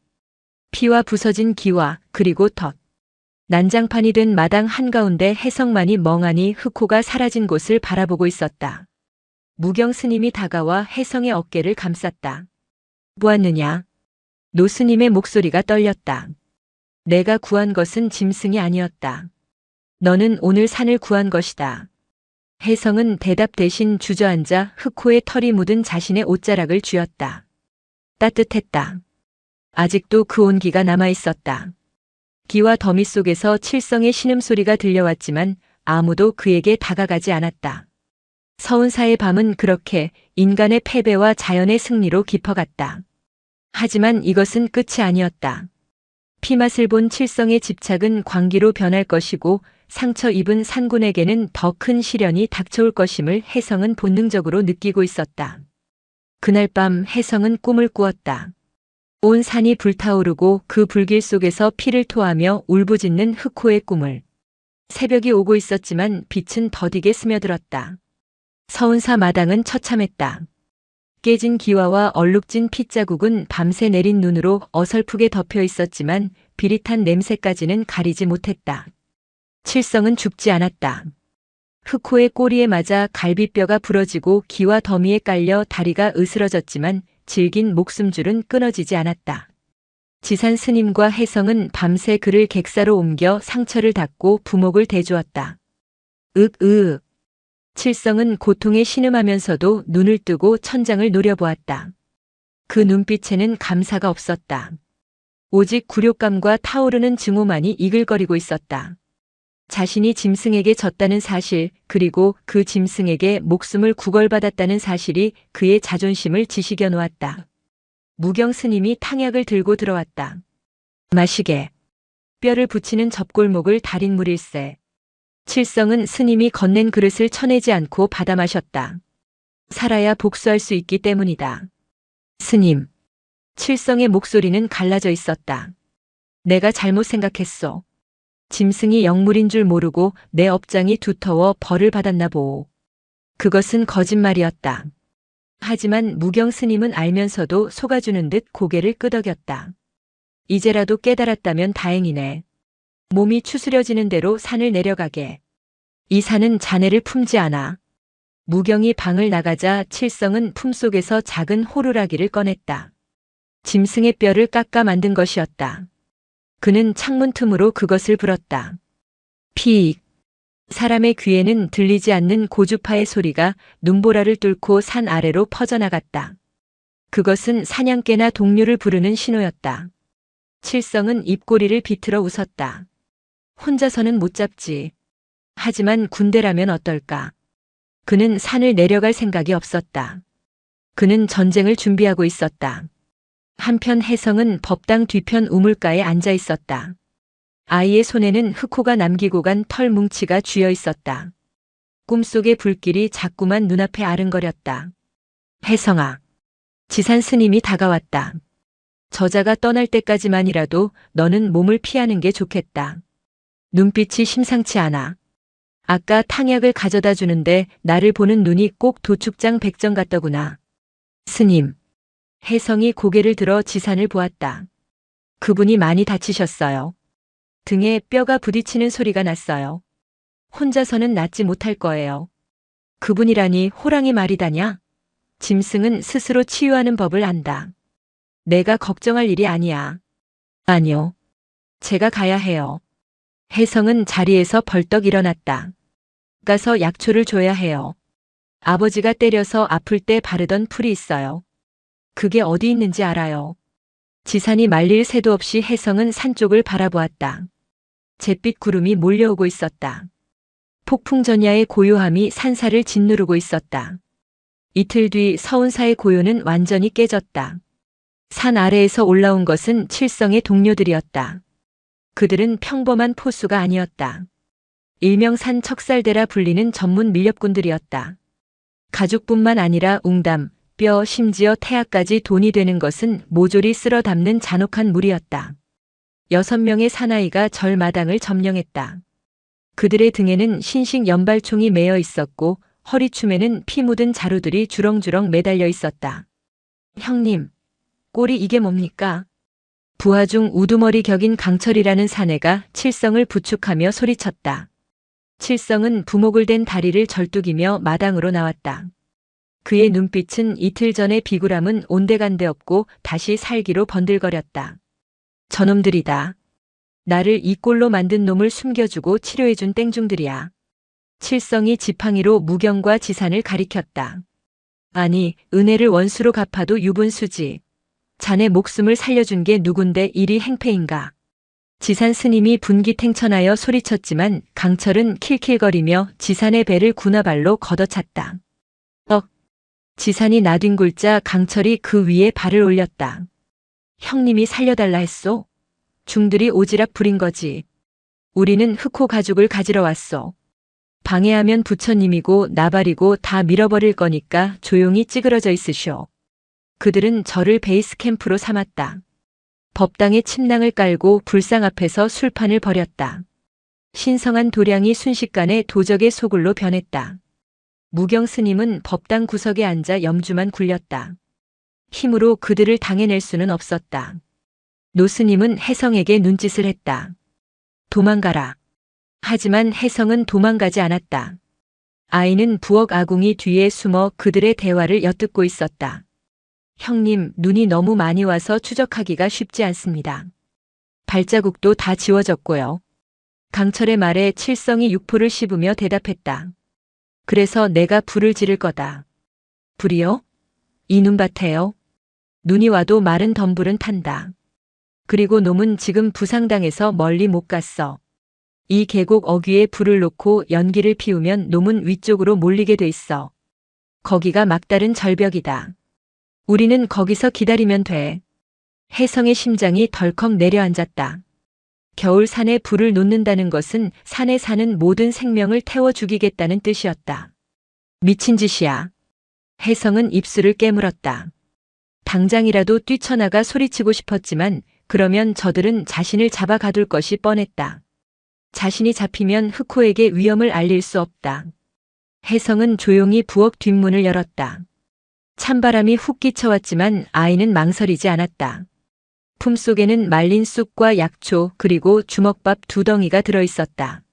Speaker 1: 피와 부서진 기와 그리고 덫. 난장판이 된 마당 한가운데 혜성만이 멍하니 흑호가 사라진 곳을 바라보고 있었다. 무경 스님이 다가와 혜성의 어깨를 감쌌다. 보았느냐? 노 스님의 목소리가 떨렸다. 내가 구한 것은 짐승이 아니었다. 너는 오늘 산을 구한 것이다. 혜성은 대답 대신 주저앉아 흑호의 털이 묻은 자신의 옷자락을 쥐었다. 따뜻했다. 아직도 그 온기가 남아있었다. 기와 더미 속에서 칠성의 신음소리가 들려왔지만 아무도 그에게 다가가지 않았다. 서운사의 밤은 그렇게 인간의 패배와 자연의 승리로 깊어갔다. 하지만 이것은 끝이 아니었다. 피맛을 본 칠성의 집착은 광기로 변할 것이고 상처 입은 산군에게는 더 큰 시련이 닥쳐올 것임을 혜성은 본능적으로 느끼고 있었다. 그날 밤 혜성은 꿈을 꾸었다. 온 산이 불타오르고 그 불길 속에서 피를 토하며 울부짖는 흑호의 꿈을. 새벽이 오고 있었지만 빛은 더디게 스며들었다. 서운사 마당은 처참했다. 깨진 기와와 얼룩진 핏자국은 밤새 내린 눈으로 어설프게 덮여 있었지만 비릿한 냄새까지는 가리지 못했다. 칠성은 죽지 않았다. 흑호의 꼬리에 맞아 갈비뼈가 부러지고 기와 더미에 깔려 다리가 으스러졌지만 질긴 목숨줄은 끊어지지 않았다. 지산 스님과 혜성은 밤새 그를 객사로 옮겨 상처를 닦고 부목을 대주었다. 윽. 칠성은 고통에 신음하면서도 눈을 뜨고 천장을 노려보았다. 그 눈빛에는 감사가 없었다. 오직 굴욕감과 타오르는 증오만이 이글거리고 있었다. 자신이 짐승에게 졌다는 사실, 그리고 그 짐승에게 목숨을 구걸받았다는 사실이 그의 자존심을 지식여 놓았다. 무경 스님이 탕약을 들고 들어왔다. 마시게. 뼈를 붙이는 접골목을 달인 물일세. 칠성은 스님이 건넨 그릇을 쳐내지 않고 받아 마셨다. 살아야 복수할 수 있기 때문이다. 스님. 칠성의 목소리는 갈라져 있었다. 내가 잘못 생각했소. 짐승이 영물인 줄 모르고 내 업장이 두터워 벌을 받았나 보오. 그것은 거짓말이었다. 하지만 무경 스님은 알면서도 속아주는 듯 고개를 끄덕였다. 이제라도 깨달았다면 다행이네. 몸이 추스려지는 대로 산을 내려가게. 이 산은 자네를 품지 않아. 무경이 방을 나가자 칠성은 품속에서 작은 호루라기를 꺼냈다. 짐승의 뼈를 깎아 만든 것이었다. 그는 창문 틈으로 그것을 불었다. 피익. 사람의 귀에는 들리지 않는 고주파의 소리가 눈보라를 뚫고 산 아래로 퍼져나갔다. 그것은 사냥개나 동료를 부르는 신호였다. 칠성은 입꼬리를 비틀어 웃었다. 혼자서는 못 잡지. 하지만 군대라면 어떨까? 그는 산을 내려갈 생각이 없었다. 그는 전쟁을 준비하고 있었다. 한편 혜성은 법당 뒤편 우물가에 앉아 있었다. 아이의 손에는 흑호가 남기고 간 털 뭉치가 쥐어 있었다. 꿈속의 불길이 자꾸만 눈앞에 아른거렸다. 혜성아. 지산 스님이 다가왔다. 저자가 떠날 때까지만이라도 너는 몸을 피하는 게 좋겠다. 눈빛이 심상치 않아. 아까 탕약을 가져다 주는데 나를 보는 눈이 꼭 도축장 백정 같더구나. 스님. 혜성이 고개를 들어 지산을 보았다. 그분이 많이 다치셨어요. 등에 뼈가 부딪히는 소리가 났어요. 혼자서는 낫지 못할 거예요. 그분이라니 호랑이 말이다냐? 짐승은 스스로 치유하는 법을 안다. 내가 걱정할 일이 아니야. 아니요. 제가 가야 해요. 혜성은 자리에서 벌떡 일어났다. 가서 약초를 줘야 해요. 아버지가 때려서 아플 때 바르던 풀이 있어요. 그게 어디 있는지 알아요. 지산이 말릴 새도 없이 혜성은 산 쪽을 바라보았다. 잿빛 구름이 몰려오고 있었다. 폭풍전야의 고요함이 산사를 짓누르고 있었다. 이틀 뒤 서운사의 고요는 완전히 깨졌다. 산 아래에서 올라온 것은 칠성의 동료들이었다. 그들은 평범한 포수가 아니었다. 일명 산 척살대라 불리는 전문 밀렵꾼들이었다. 가죽뿐만 아니라 웅담, 뼈, 심지어 태아까지 돈이 되는 것은 모조리 쓸어 담는 잔혹한 무리였다. 6명의 사나이가 절마당을 점령했다. 그들의 등에는 신식 연발총이 매여 있었고 허리춤에는 피 묻은 자루들이 주렁주렁 매달려 있었다. 형님, 꼴이 이게 뭡니까? 부하 중 우두머리 격인 강철이라는 사내가 칠성을 부축하며 소리쳤다. 칠성은 부목을 댄 다리를 절뚝이며 마당으로 나왔다. 그의 눈빛은 이틀 전의 비굴함은 온데간데 없고 다시 살기로 번들거렸다. 저놈들이다. 나를 이 꼴로 만든 놈을 숨겨주고 치료해준 땡중들이야. 칠성이 지팡이로 무경과 지산을 가리켰다. 아니, 은혜를 원수로 갚아도 유분수지. 자네 목숨을 살려준 게 누군데 이리 행패인가. 지산 스님이 분기탱천하여 소리쳤지만 강철은 킬킬거리며 지산의 배를 군화발로 걷어찼다. 지산이 나뒹굴자 강철이 그 위에 발을 올렸다. 형님이 살려달라 했소. 중들이 오지랖 부린 거지. 우리는 흑호 가죽을 가지러 왔소. 방해하면 부처님이고 나발이고 다 밀어버릴 거니까 조용히 찌그러져 있으쇼. 그들은 저를 베이스 캠프로 삼았다. 법당에 침낭을 깔고 불상 앞에서 술판을 벌였다. 신성한 도량이 순식간에 도적의 소굴로 변했다. 무경 스님은 법당 구석에 앉아 염주만 굴렸다. 힘으로 그들을 당해낼 수는 없었다. 노 스님은 혜성에게 눈짓을 했다. 도망가라. 하지만 혜성은 도망가지 않았다. 아이는 부엌 아궁이 뒤에 숨어 그들의 대화를 엿듣고 있었다. 형님, 눈이 너무 많이 와서 추적하기가 쉽지 않습니다. 발자국도 다 지워졌고요. 강철의 말에 칠성이 육포를 씹으며 대답했다. 그래서 내가 불을 지를 거다. 불이요? 이 눈밭에요? 눈이 와도 마른 덤불은 탄다. 그리고 놈은 지금 부상당해서 멀리 못 갔어. 이 계곡 어귀에 불을 놓고 연기를 피우면 놈은 위쪽으로 몰리게 돼 있어. 거기가 막다른 절벽이다. 우리는 거기서 기다리면 돼. 혜성의 심장이 덜컥 내려앉았다. 겨울 산에 불을 놓는다는 것은 산에 사는 모든 생명을 태워 죽이겠다는 뜻이었다. 미친 짓이야. 혜성은 입술을 깨물었다. 당장이라도 뛰쳐나가 소리치고 싶었지만 그러면 저들은 자신을 잡아 가둘 것이 뻔했다. 자신이 잡히면 흑호에게 위험을 알릴 수 없다. 혜성은 조용히 부엌 뒷문을 열었다. 찬바람이 훅 끼쳐왔지만 아이는 망설이지 않았다. 품속에는 말린 쑥과 약초 그리고 주먹밥 2덩이가 들어있었다.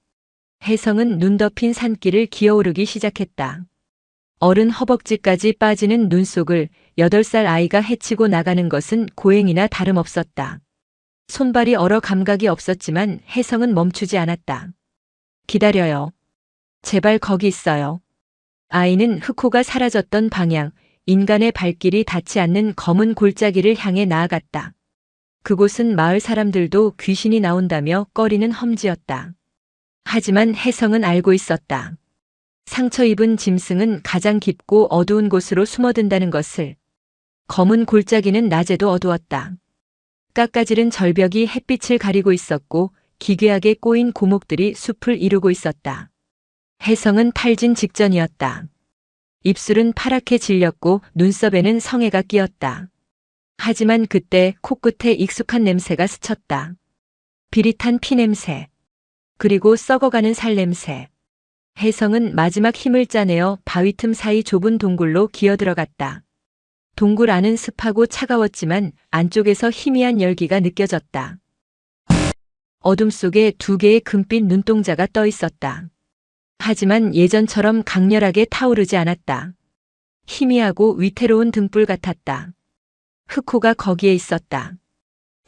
Speaker 1: 혜성은 눈 덮인 산길을 기어오르기 시작했다. 어른 허벅지까지 빠지는 눈속을 8살 아이가 헤치고 나가는 것은 고행이나 다름없었다. 손발이 얼어 감각이 없었지만 혜성은 멈추지 않았다. 기다려요. 제발 거기 있어요. 아이는 흑호가 사라졌던 방향, 인간의 발길이 닿지 않는 검은 골짜기를 향해 나아갔다. 그곳은 마을 사람들도 귀신이 나온다며 꺼리는 험지였다. 하지만 혜성은 알고 있었다. 상처 입은 짐승은 가장 깊고 어두운 곳으로 숨어든다는 것을. 검은 골짜기는 낮에도 어두웠다. 깎아지른 절벽이 햇빛을 가리고 있었고 기괴하게 꼬인 고목들이 숲을 이루고 있었다. 혜성은 탈진 직전이었다. 입술은 파랗게 질렸고 눈썹에는 성에가 끼었다. 하지만 그때 코끝에 익숙한 냄새가 스쳤다. 비릿한 피 냄새. 그리고 썩어가는 살 냄새. 혜성은 마지막 힘을 짜내어 바위 틈 사이 좁은 동굴로 기어들어갔다. 동굴 안은 습하고 차가웠지만 안쪽에서 희미한 열기가 느껴졌다. 어둠 속에 2개의 금빛 눈동자가 떠 있었다. 하지만 예전처럼 강렬하게 타오르지 않았다. 희미하고 위태로운 등불 같았다. 흑호가 거기에 있었다.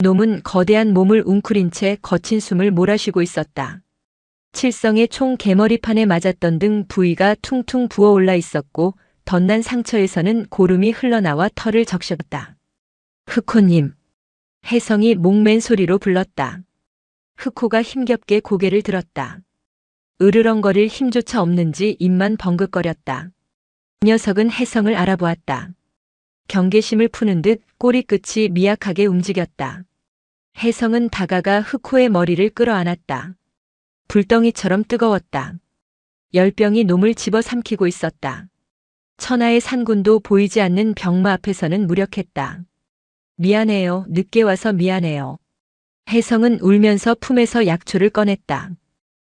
Speaker 1: 놈은 거대한 몸을 웅크린 채 거친 숨을 몰아쉬고 있었다. 칠성의 총 개머리판에 맞았던 등 부위가 퉁퉁 부어올라 있었고 덧난 상처에서는 고름이 흘러나와 털을 적셨다. 흑호님. 혜성이 목맨 소리로 불렀다. 흑호가 힘겹게 고개를 들었다. 으르렁거릴 힘조차 없는지 입만 벙긋거렸다. 녀석은 혜성을 알아보았다. 경계심을 푸는 듯 꼬리끝이 미약하게 움직였다. 혜성은 다가가 흑호의 머리를 끌어안았다. 불덩이처럼 뜨거웠다. 열병이 놈을 집어삼키고 있었다. 천하의 산군도 보이지 않는 병마 앞에서는 무력했다. 미안해요. 늦게 와서 미안해요. 혜성은 울면서 품에서 약초를 꺼냈다.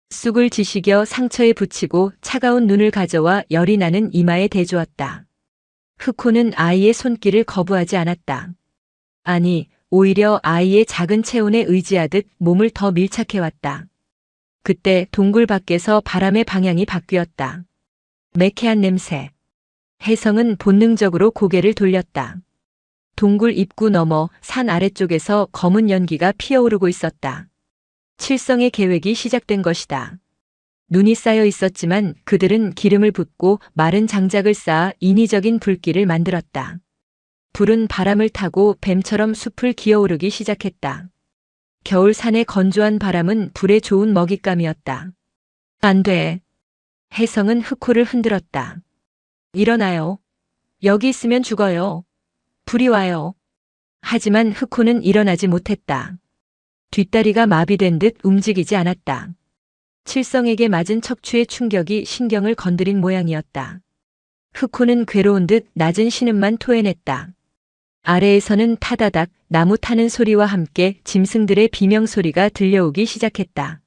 Speaker 1: 쑥을 지식여 상처에 붙이고 차가운 눈을 가져와 열이 나는 이마에 대주었다. 흑호는 아이의 손길을 거부하지 않았다. 아니, 오히려 아이의 작은 체온에 의지하듯 몸을 더 밀착해왔다. 그때 동굴 밖에서 바람의 방향이 바뀌었다. 매캐한 냄새. 혜성은 본능적으로 고개를 돌렸다. 동굴 입구 너머 산 아래쪽에서 검은 연기가 피어오르고 있었다. 칠성의 계획이 시작된 것이다. 눈이 쌓여 있었지만 그들은 기름을 붓고 마른 장작을 쌓아 인위적인 불길을 만들었다. 불은 바람을 타고 뱀처럼 숲을 기어오르기 시작했다. 겨울 산의 건조한 바람은 불에 좋은 먹잇감이었다. 안 돼. 혜성은 흑호를 흔들었다. 일어나요. 여기 있으면 죽어요. 불이 와요. 하지만 흑호는 일어나지 못했다. 뒷다리가 마비된 듯 움직이지 않았다. 칠성에게 맞은 척추의 충격이 신경을 건드린 모양이었다. 흑호는 괴로운 듯 낮은 신음만 토해냈다. 아래에서는 타다닥 나무 타는 소리와 함께 짐승들의 비명소리가 들려오기 시작했다.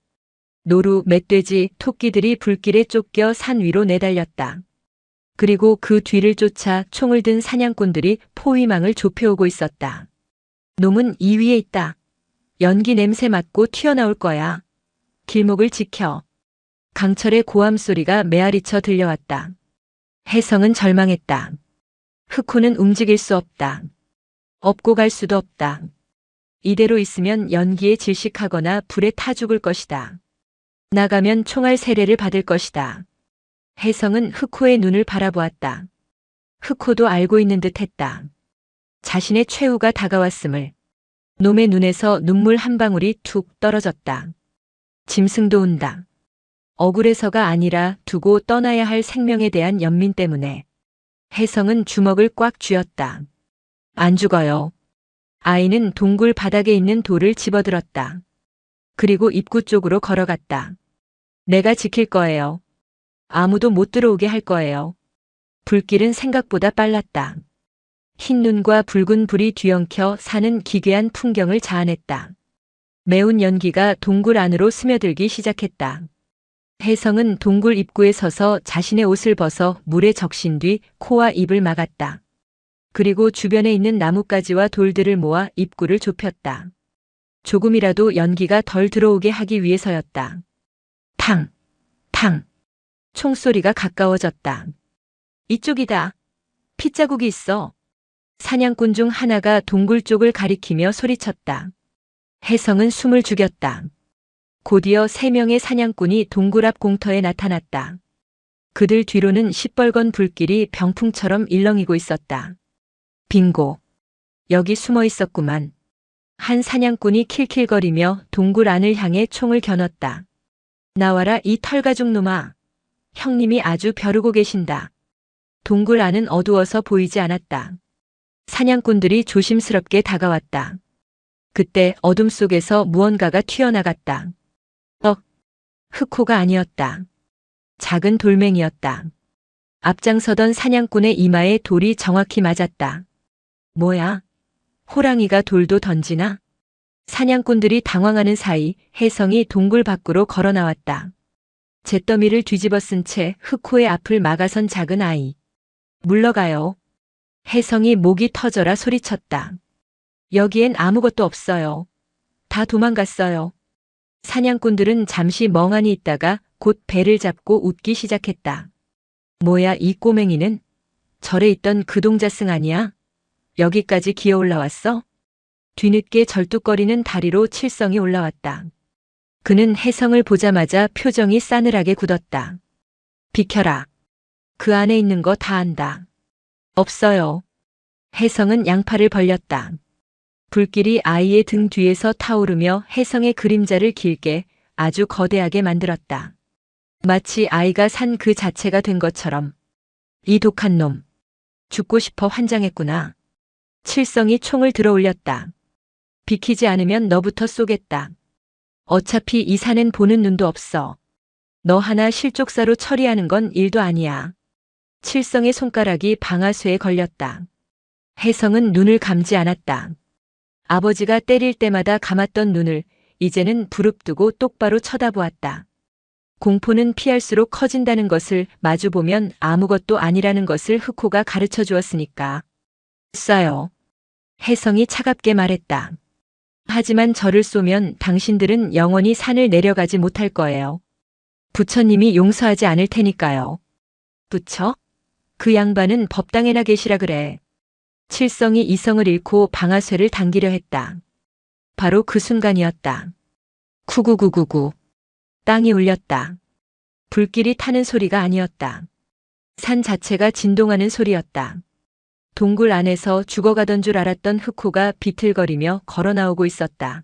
Speaker 1: 노루, 멧돼지, 토끼들이 불길에 쫓겨 산 위로 내달렸다. 그리고 그 뒤를 쫓아 총을 든 사냥꾼들이 포위망을 좁혀오고 있었다. 놈은 이 위에 있다. 연기 냄새 맡고 튀어나올 거야. 길목을 지켜. 강철의 고함 소리가 메아리쳐 들려왔다. 혜성은 절망했다. 흑호는 움직일 수 없다. 업고 갈 수도 없다. 이대로 있으면 연기에 질식하거나 불에 타 죽을 것이다. 나가면 총알 세례를 받을 것이다. 혜성은 흑호의 눈을 바라보았다. 흑호도 알고 있는 듯 했다. 자신의 최후가 다가왔음을. 놈의 눈에서 눈물 한 방울이 툭 떨어졌다. 짐승도 온다. 억울해서가 아니라 두고 떠나야 할 생명에 대한 연민 때문에. 혜성은 주먹을 꽉 쥐었다. 안 죽어요. 아이는 동굴 바닥에 있는 돌을 집어들었다. 그리고 입구 쪽으로 걸어갔다. 내가 지킬 거예요. 아무도 못 들어오게 할 거예요. 불길은 생각보다 빨랐다. 흰 눈과 붉은 불이 뒤엉켜 사는 기괴한 풍경을 자아냈다. 매운 연기가 동굴 안으로 스며들기 시작했다. 혜성은 동굴 입구에 서서 자신의 옷을 벗어 물에 적신 뒤 코와 입을 막았다. 그리고 주변에 있는 나뭇가지와 돌들을 모아 입구를 좁혔다. 조금이라도 연기가 덜 들어오게 하기 위해서였다. 탕! 탕! 총소리가 가까워졌다. 이쪽이다. 핏자국이 있어. 사냥꾼 중 하나가 동굴 쪽을 가리키며 소리쳤다. 혜성은 숨을 죽였다. 곧이어 3명의 사냥꾼이 동굴 앞 공터에 나타났다. 그들 뒤로는 시뻘건 불길이 병풍처럼 일렁이고 있었다. 빙고. 여기 숨어 있었구만. 한 사냥꾼이 킬킬거리며 동굴 안을 향해 총을 겨눴다. 나와라 이 털가죽 놈아. 형님이 아주 벼르고 계신다. 동굴 안은 어두워서 보이지 않았다. 사냥꾼들이 조심스럽게 다가왔다. 그때 어둠 속에서 무언가가 튀어나갔다. 흑호가 아니었다. 작은 돌멩이였다. 앞장서던 사냥꾼의 이마에 돌이 정확히 맞았다. 뭐야? 호랑이가 돌도 던지나? 사냥꾼들이 당황하는 사이 혜성이 동굴 밖으로 걸어 나왔다. 잿더미를 뒤집어 쓴 채 흑호의 앞을 막아선 작은 아이. 물러가요. 혜성이 목이 터져라 소리쳤다. 여기엔 아무것도 없어요. 다 도망갔어요. 사냥꾼들은 잠시 멍하니 있다가 곧 배를 잡고 웃기 시작했다. 뭐야 이 꼬맹이는? 절에 있던 그 동자승 아니야? 여기까지 기어 올라왔어? 뒤늦게 절뚝거리는 다리로 칠성이 올라왔다. 그는 혜성을 보자마자 표정이 싸늘하게 굳었다. 비켜라. 그 안에 있는 거 다 안다. 없어요. 혜성은 양팔을 벌렸다. 불길이 아이의 등 뒤에서 타오르며 혜성의 그림자를 길게 아주 거대하게 만들었다. 마치 아이가 산 그 자체가 된 것처럼. 이 독한 놈. 죽고 싶어 환장했구나. 칠성이 총을 들어 올렸다. 비키지 않으면 너부터 쏘겠다. 어차피 이 산엔 보는 눈도 없어. 너 하나 실족사로 처리하는 건 일도 아니야. 칠성의 손가락이 방아쇠에 걸렸다. 혜성은 눈을 감지 않았다. 아버지가 때릴 때마다 감았던 눈을 이제는 부릅뜨고 똑바로 쳐다보았다. 공포는 피할수록 커진다는 것을 마주보면 아무것도 아니라는 것을 흑호가 가르쳐 주었으니까. 쏴요. 혜성이 차갑게 말했다. 하지만 저를 쏘면 당신들은 영원히 산을 내려가지 못할 거예요. 부처님이 용서하지 않을 테니까요. 부처? 그 양반은 법당에나 계시라 그래. 칠성이 이성을 잃고 방아쇠를 당기려 했다. 바로 그 순간이었다. 구구구구구. 땅이 울렸다. 불길이 타는 소리가 아니었다. 산 자체가 진동하는 소리였다. 동굴 안에서 죽어가던 줄 알았던 흑호가 비틀거리며 걸어 나오고 있었다.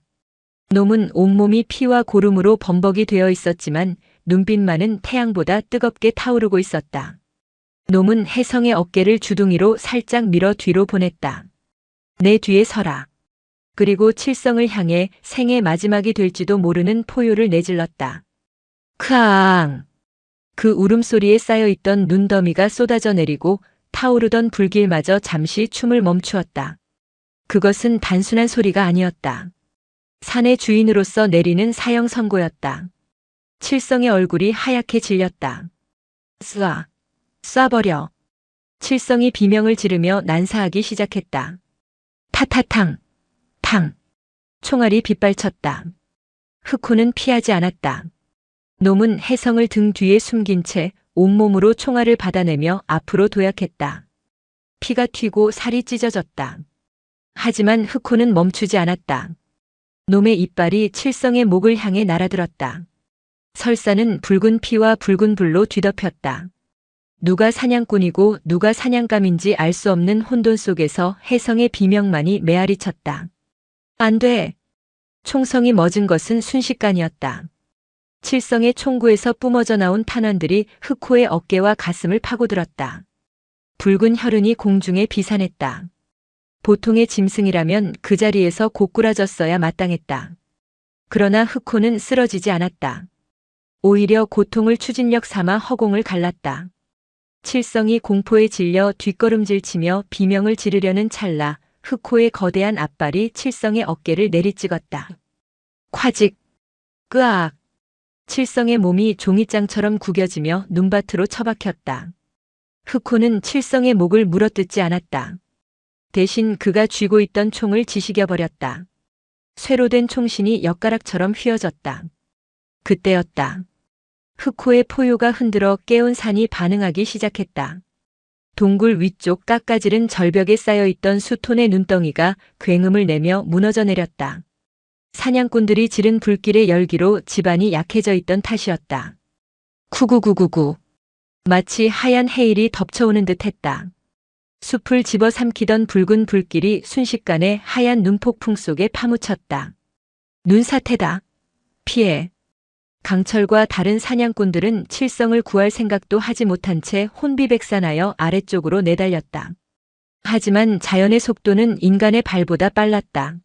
Speaker 1: 놈은 온몸이 피와 고름으로 범벅이 되어 있었지만 눈빛만은 태양보다 뜨겁게 타오르고 있었다. 놈은 혜성의 어깨를 주둥이로 살짝 밀어 뒤로 보냈다. 내 뒤에 서라. 그리고 칠성을 향해 생의 마지막이 될지도 모르는 포효를 내질렀다. 크앙! 그 울음소리에 쌓여있던 눈더미가 쏟아져 내리고 타오르던 불길마저 잠시 춤을 멈추었다. 그것은 단순한 소리가 아니었다. 산의 주인으로서 내리는 사형 선고였다. 칠성의 얼굴이 하얗게 질렸다. 쏴. 쏴버려. 칠성이 비명을 지르며 난사하기 시작했다. 타타탕. 탕. 총알이 빗발쳤다. 흑호는 피하지 않았다. 놈은 혜성을 등 뒤에 숨긴 채 온몸으로 총알을 받아내며 앞으로 도약했다. 피가 튀고 살이 찢어졌다. 하지만 흑호는 멈추지 않았다. 놈의 이빨이 칠성의 목을 향해 날아들었다. 설사는 붉은 피와 붉은 불로 뒤덮였다. 누가 사냥꾼이고 누가 사냥감인지 알 수 없는 혼돈 속에서 혜성의 비명만이 메아리쳤다. 안 돼. 총성이 멎은 것은 순식간이었다. 칠성의 총구에서 뿜어져 나온 탄환들이 흑호의 어깨와 가슴을 파고들었다. 붉은 혈흔이 공중에 비산했다. 보통의 짐승이라면 그 자리에서 고꾸라졌어야 마땅했다. 그러나 흑호는 쓰러지지 않았다. 오히려 고통을 추진력 삼아 허공을 갈랐다. 칠성이 공포에 질려 뒷걸음질치며 비명을 지르려는 찰나 흑호의 거대한 앞발이 칠성의 어깨를 내리찍었다. 콰직! 끄악! 칠성의 몸이 종이장처럼 구겨지며 눈밭으로 처박혔다. 흑호는 칠성의 목을 물어뜯지 않았다. 대신 그가 쥐고 있던 총을 지식여버렸다. 쇠로 된 총신이 엿가락처럼 휘어졌다. 그때였다. 흑호의 포효가 흔들어 깨운 산이 반응하기 시작했다. 동굴 위쪽 깎아지른 절벽에 쌓여있던 수톤의 눈덩이가 굉음을 내며 무너져 내렸다. 사냥꾼들이 지른 불길의 열기로 집안이 약해져 있던 탓이었다. 쿠구구구구. 마치 하얀 해일이 덮쳐오는 듯 했다. 숲을 집어삼키던 붉은 불길이 순식간에 하얀 눈폭풍 속에 파묻혔다. 눈사태다. 피해. 강철과 다른 사냥꾼들은 칠성을 구할 생각도 하지 못한 채 혼비백산하여 아래쪽으로 내달렸다. 하지만 자연의 속도는 인간의 발보다 빨랐다.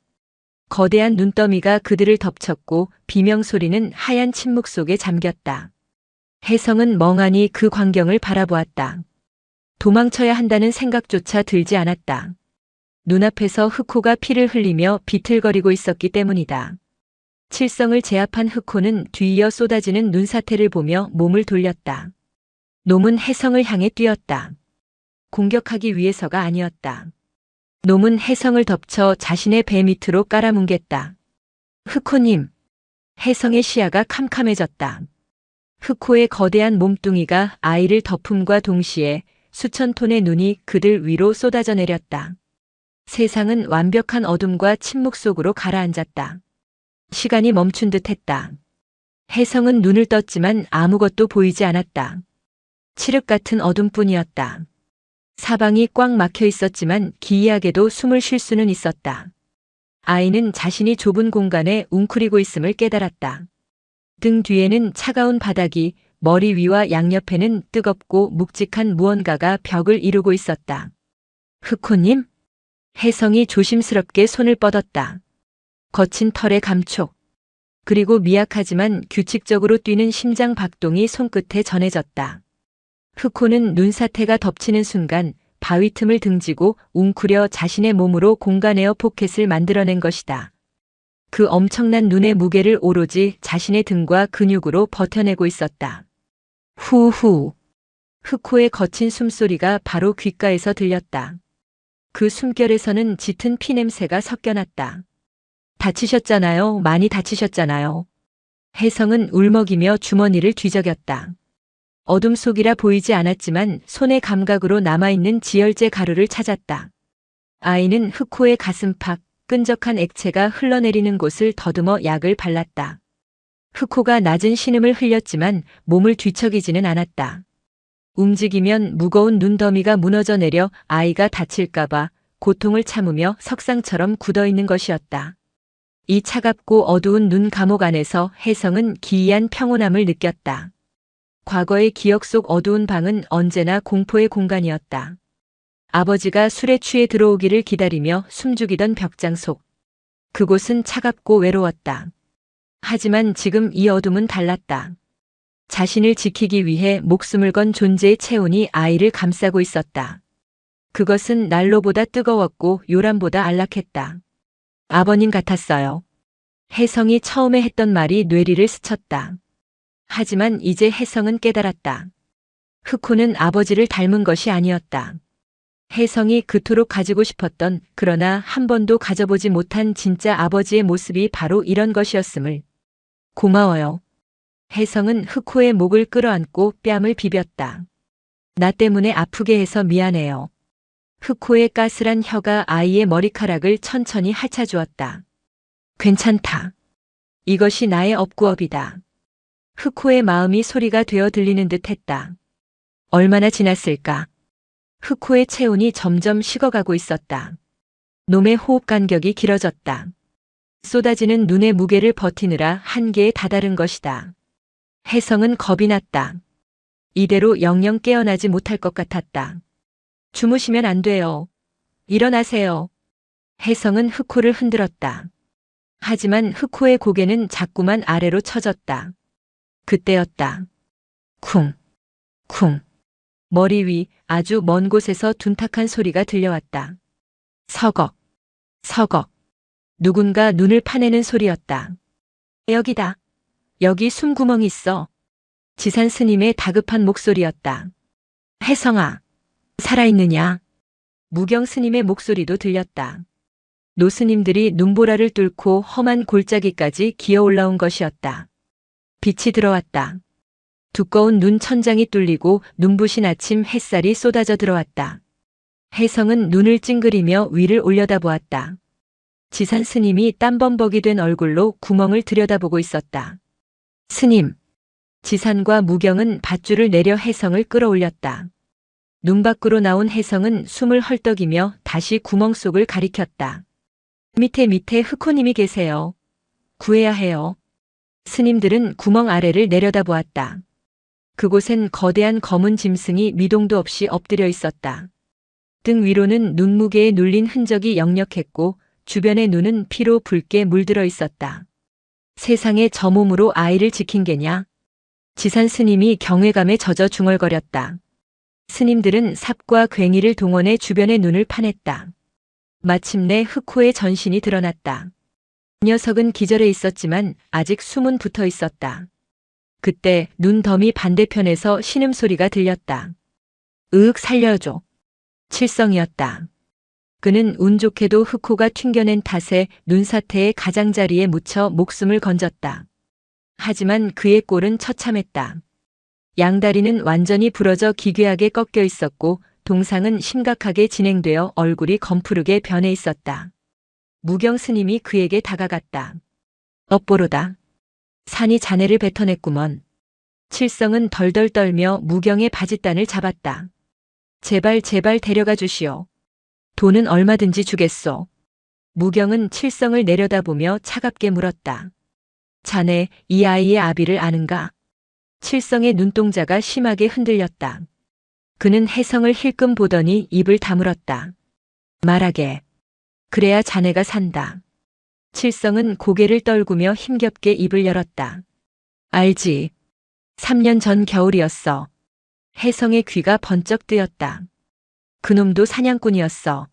Speaker 1: 거대한 눈더미가 그들을 덮쳤고 비명소리는 하얀 침묵 속에 잠겼다. 혜성은 멍하니 그 광경을 바라보았다. 도망쳐야 한다는 생각조차 들지 않았다. 눈앞에서 흑호가 피를 흘리며 비틀거리고 있었기 때문이다. 칠성을 제압한 흑호는 뒤이어 쏟아지는 눈사태를 보며 몸을 돌렸다. 놈은 혜성을 향해 뛰었다. 공격하기 위해서가 아니었다. 놈은 혜성을 덮쳐 자신의 배 밑으로 깔아뭉갰다. 흑호님. 혜성의 시야가 캄캄해졌다. 흑호의 거대한 몸뚱이가 아이를 덮음과 동시에 수천 톤의 눈이 그들 위로 쏟아져 내렸다. 세상은 완벽한 어둠과 침묵 속으로 가라앉았다. 시간이 멈춘 듯 했다. 혜성은 눈을 떴지만 아무것도 보이지 않았다. 칠흑 같은 어둠뿐이었다. 사방이 꽉 막혀 있었지만 기이하게도 숨을 쉴 수는 있었다. 아이는 자신이 좁은 공간에 웅크리고 있음을 깨달았다. 등 뒤에는 차가운 바닥이, 머리 위와 양옆에는 뜨겁고 묵직한 무언가가 벽을 이루고 있었다. 흑호님? 혜성이 조심스럽게 손을 뻗었다. 거친 털의 감촉. 그리고 미약하지만 규칙적으로 뛰는 심장 박동이 손끝에 전해졌다. 흑호는 눈사태가 덮치는 순간 바위 틈을 등지고 웅크려 자신의 몸으로 공간에어 포켓을 만들어낸 것이다. 그 엄청난 눈의 무게를 오로지 자신의 등과 근육으로 버텨내고 있었다. 후후. 흑호의 거친 숨소리가 바로 귓가에서 들렸다. 그 숨결에서는 짙은 피냄새가 섞여났다. 다치셨잖아요. 많이 다치셨잖아요. 혜성은 울먹이며 주머니를 뒤적였다. 어둠 속이라 보이지 않았지만 손의 감각으로 남아있는 지혈제 가루를 찾았다. 아이는 흑호의 가슴팍, 끈적한 액체가 흘러내리는 곳을 더듬어 약을 발랐다. 흑호가 낮은 신음을 흘렸지만 몸을 뒤척이지는 않았다. 움직이면 무거운 눈더미가 무너져 내려 아이가 다칠까봐 고통을 참으며 석상처럼 굳어있는 것이었다. 이 차갑고 어두운 눈 감옥 안에서 혜성은 기이한 평온함을 느꼈다. 과거의 기억 속 어두운 방은 언제나 공포의 공간이었다. 아버지가 술에 취해 들어오기를 기다리며 숨죽이던 벽장 속. 그곳은 차갑고 외로웠다. 하지만 지금 이 어둠은 달랐다. 자신을 지키기 위해 목숨을 건 존재의 체온이 아이를 감싸고 있었다. 그것은 난로보다 뜨거웠고 요람보다 안락했다. 아버님 같았어요. 혜성이 처음에 했던 말이 뇌리를 스쳤다. 하지만 이제 혜성은 깨달았다. 흑호는 아버지를 닮은 것이 아니었다. 혜성이 그토록 가지고 싶었던, 그러나 한 번도 가져보지 못한 진짜 아버지의 모습이 바로 이런 것이었음을. 고마워요. 혜성은 흑호의 목을 끌어안고 뺨을 비볐다. 나 때문에 아프게 해서 미안해요. 흑호의 까슬한 혀가 아이의 머리카락을 천천히 핥아주었다. 괜찮다. 이것이 나의 업구업이다. 흑호의 마음이 소리가 되어 들리는 듯 했다. 얼마나 지났을까? 흑호의 체온이 점점 식어가고 있었다. 놈의 호흡 간격이 길어졌다. 쏟아지는 눈의 무게를 버티느라 한계에 다다른 것이다. 혜성은 겁이 났다. 이대로 영영 깨어나지 못할 것 같았다. 주무시면 안 돼요. 일어나세요. 혜성은 흑호를 흔들었다. 하지만 흑호의 고개는 자꾸만 아래로 처졌다. 그때였다. 쿵, 쿵. 머리 위 아주 먼 곳에서 둔탁한 소리가 들려왔다. 서걱, 서걱. 누군가 눈을 파내는 소리였다. 여기다. 여기 숨구멍이 있어. 지산 스님의 다급한 목소리였다. 혜성아, 살아있느냐? 무경 스님의 목소리도 들렸다. 노스님들이 눈보라를 뚫고 험한 골짜기까지 기어 올라온 것이었다. 빛이 들어왔다. 두꺼운 눈 천장이 뚫리고 눈부신 아침 햇살이 쏟아져 들어왔다. 혜성은 눈을 찡그리며 위를 올려다보았다. 지산 스님이 땀범벅이 된 얼굴로 구멍을 들여다보고 있었다. 스님. 지산과 무경은 밧줄을 내려 혜성을 끌어올렸다. 눈 밖으로 나온 혜성은 숨을 헐떡이며 다시 구멍 속을 가리켰다. 밑에 흑호님이 계세요. 구해야 해요. 스님들은 구멍 아래를 내려다보았다. 그곳엔 거대한 검은 짐승이 미동도 없이 엎드려 있었다. 등 위로는 눈무게에 눌린 흔적이 역력했고 주변의 눈은 피로 붉게 물들어 있었다. 세상에 저 몸으로 아이를 지킨 게냐? 지산 스님이 경외감에 젖어 중얼거렸다. 스님들은 삽과 괭이를 동원해 주변의 눈을 파냈다. 마침내 흑호의 전신이 드러났다. 녀석은 기절해 있었지만 아직 숨은 붙어 있었다. 그때 눈 더미 반대편에서 신음소리가 들렸다. 으윽 살려줘. 칠성이었다. 그는 운 좋게도 흑호가 튕겨낸 탓에 눈사태의 가장자리에 묻혀 목숨을 건졌다. 하지만 그의 꼴은 처참했다. 양다리는 완전히 부러져 기괴하게 꺾여 있었고 동상은 심각하게 진행되어 얼굴이 검푸르게 변해 있었다. 무경 스님이 그에게 다가갔다. 업보로다. 산이 자네를 뱉어냈구먼. 칠성은 덜덜 떨며 무경의 바짓단을 잡았다. 제발 제발 데려가 주시오. 돈은 얼마든지 주겠소. 무경은 칠성을 내려다보며 차갑게 물었다. 자네 이 아이의 아비를 아는가? 칠성의 눈동자가 심하게 흔들렸다. 그는 혜성을 힐끔 보더니 입을 다물었다. 말하게. 그래야 자네가 산다. 칠성은 고개를 떨구며 힘겹게 입을 열었다. 알지. 3년 전 겨울이었어. 혜성의 귀가 번쩍 뜨였다. 그놈도 사냥꾼이었어.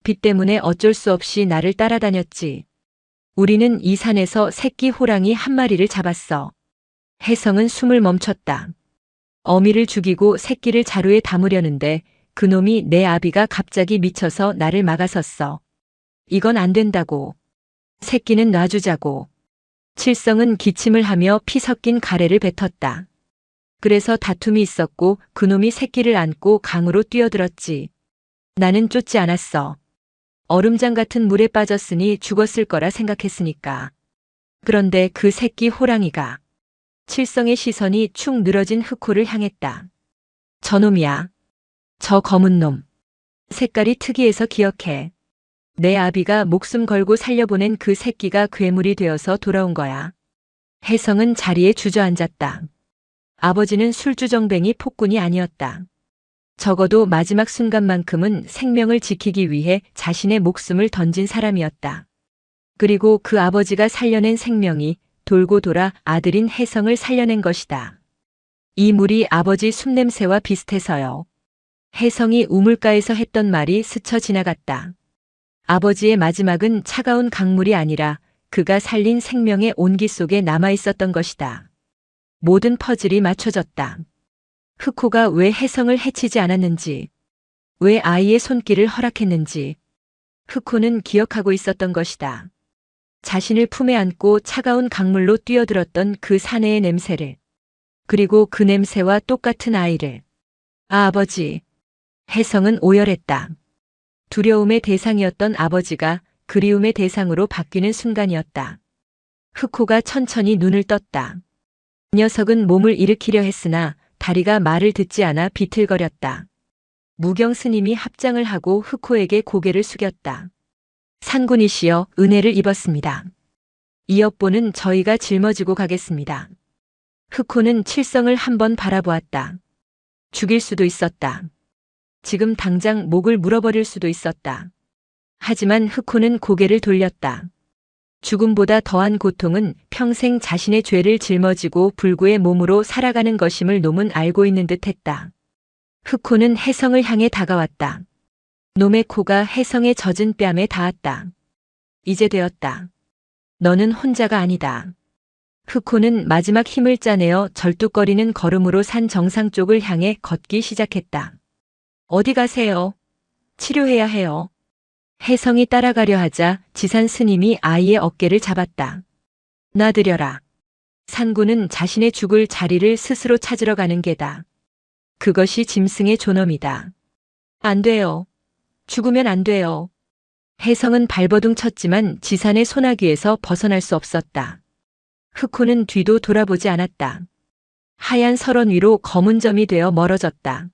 Speaker 1: 빚 때문에 어쩔 수 없이 나를 따라다녔지. 우리는 이 산에서 새끼 호랑이 한 마리를 잡았어. 혜성은 숨을 멈췄다. 어미를 죽이고 새끼를 자루에 담으려는데 그놈이 내 아비가 갑자기 미쳐서 나를 막아섰어. 이건 안 된다고. 새끼는 놔주자고. 칠성은 기침을 하며 피 섞인 가래를 뱉었다. 그래서 다툼이 있었고 그놈이 새끼를 안고 강으로 뛰어들었지. 나는 쫓지 않았어. 얼음장 같은 물에 빠졌으니 죽었을 거라 생각했으니까. 그런데 그 새끼 호랑이가. 칠성의 시선이 축 늘어진 흑호를 향했다. 저놈이야. 저 검은 놈. 색깔이 특이해서 기억해. 내 아비가 목숨 걸고 살려보낸 그 새끼가 괴물이 되어서 돌아온 거야. 혜성은 자리에 주저앉았다. 아버지는 술주정뱅이 폭군이 아니었다. 적어도 마지막 순간만큼은 생명을 지키기 위해 자신의 목숨을 던진 사람이었다. 그리고 그 아버지가 살려낸 생명이 돌고 돌아 아들인 혜성을 살려낸 것이다. 이 물이 아버지 숨냄새와 비슷해서요. 혜성이 우물가에서 했던 말이 스쳐 지나갔다. 아버지의 마지막은 차가운 강물이 아니라 그가 살린 생명의 온기 속에 남아 있었던 것이다. 모든 퍼즐이 맞춰졌다. 흑호가 왜 혜성을 해치지 않았는지, 왜 아이의 손길을 허락했는지, 흑호는 기억하고 있었던 것이다. 자신을 품에 안고 차가운 강물로 뛰어들었던 그 사내의 냄새를, 그리고 그 냄새와 똑같은 아이를. 아, 아버지. 혜성은 오열했다. 두려움의 대상이었던 아버지가 그리움의 대상으로 바뀌는 순간이었다. 흑호가 천천히 눈을 떴다. 녀석은 몸을 일으키려 했으나 다리가 말을 듣지 않아 비틀거렸다. 무경 스님이 합장을 하고 흑호에게 고개를 숙였다. 상군이시여, 은혜를 입었습니다. 이 업보는 저희가 짊어지고 가겠습니다. 흑호는 칠성을 한번 바라보았다. 죽일 수도 있었다. 지금 당장 목을 물어버릴 수도 있었다. 하지만 흑호는 고개를 돌렸다. 죽음보다 더한 고통은 평생 자신의 죄를 짊어지고 불구의 몸으로 살아가는 것임을 놈은 알고 있는 듯 했다. 흑호는 혜성을 향해 다가왔다. 놈의 코가 혜성의 젖은 뺨에 닿았다. 이제 되었다. 너는 혼자가 아니다. 흑호는 마지막 힘을 짜내어 절뚝거리는 걸음으로 산 정상 쪽을 향해 걷기 시작했다. 어디 가세요? 치료해야 해요. 혜성이 따라가려 하자 지산 스님이 아이의 어깨를 잡았다. 놔드려라. 산군은 자신의 죽을 자리를 스스로 찾으러 가는 게다. 그것이 짐승의 존엄이다. 안 돼요. 죽으면 안 돼요. 혜성은 발버둥 쳤지만 지산의 소나귀에서 벗어날 수 없었다. 흑호는 뒤도 돌아보지 않았다. 하얀 설원 위로 검은 점이 되어 멀어졌다.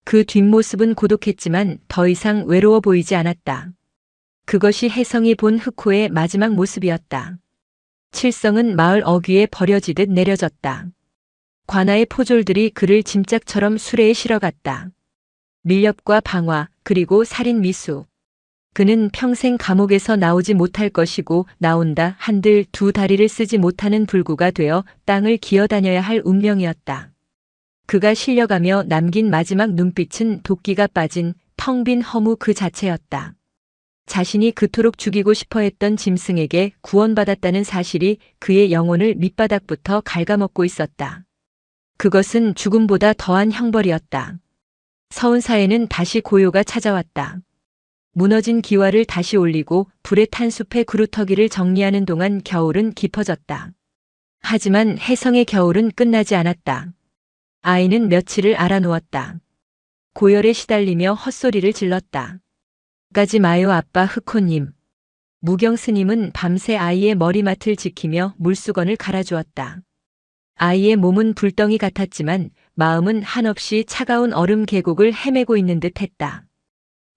Speaker 1: 그 뒷모습은 고독했지만 더 이상 외로워 보이지 않았다. 그것이 혜성이 본 흑호의 마지막 모습이었다. 칠성은 마을 어귀에 버려지듯 내려졌다. 관아의 포졸들이 그를 짐짝처럼 수레에 실어갔다. 밀렵과 방화, 그리고 살인 미수. 그는 평생 감옥에서 나오지 못할 것이고 나온다 한들 두 다리를 쓰지 못하는 불구가 되어 땅을 기어다녀야 할 운명이었다. 그가 실려가며 남긴 마지막 눈빛은 도끼가 빠진 텅 빈 허무 그 자체였다. 자신이 그토록 죽이고 싶어 했던 짐승에게 구원받았다는 사실이 그의 영혼을 밑바닥부터 갉아먹고 있었다. 그것은 죽음보다 더한 형벌이었다. 서운사에는 다시 고요가 찾아왔다. 무너진 기와를 다시 올리고 불에 탄 숲의 구루터기를 정리하는 동안 겨울은 깊어졌다. 하지만 혜성의 겨울은 끝나지 않았다. 아이는 며칠을 알아누웠다. 고열에 시달리며 헛소리를 질렀다. 가지 마요 아빠 흑호님. 무경 스님은 밤새 아이의 머리맡을 지키며 물수건을 갈아주었다. 아이의 몸은 불덩이 같았지만 마음은 한없이 차가운 얼음 계곡을 헤매고 있는 듯 했다.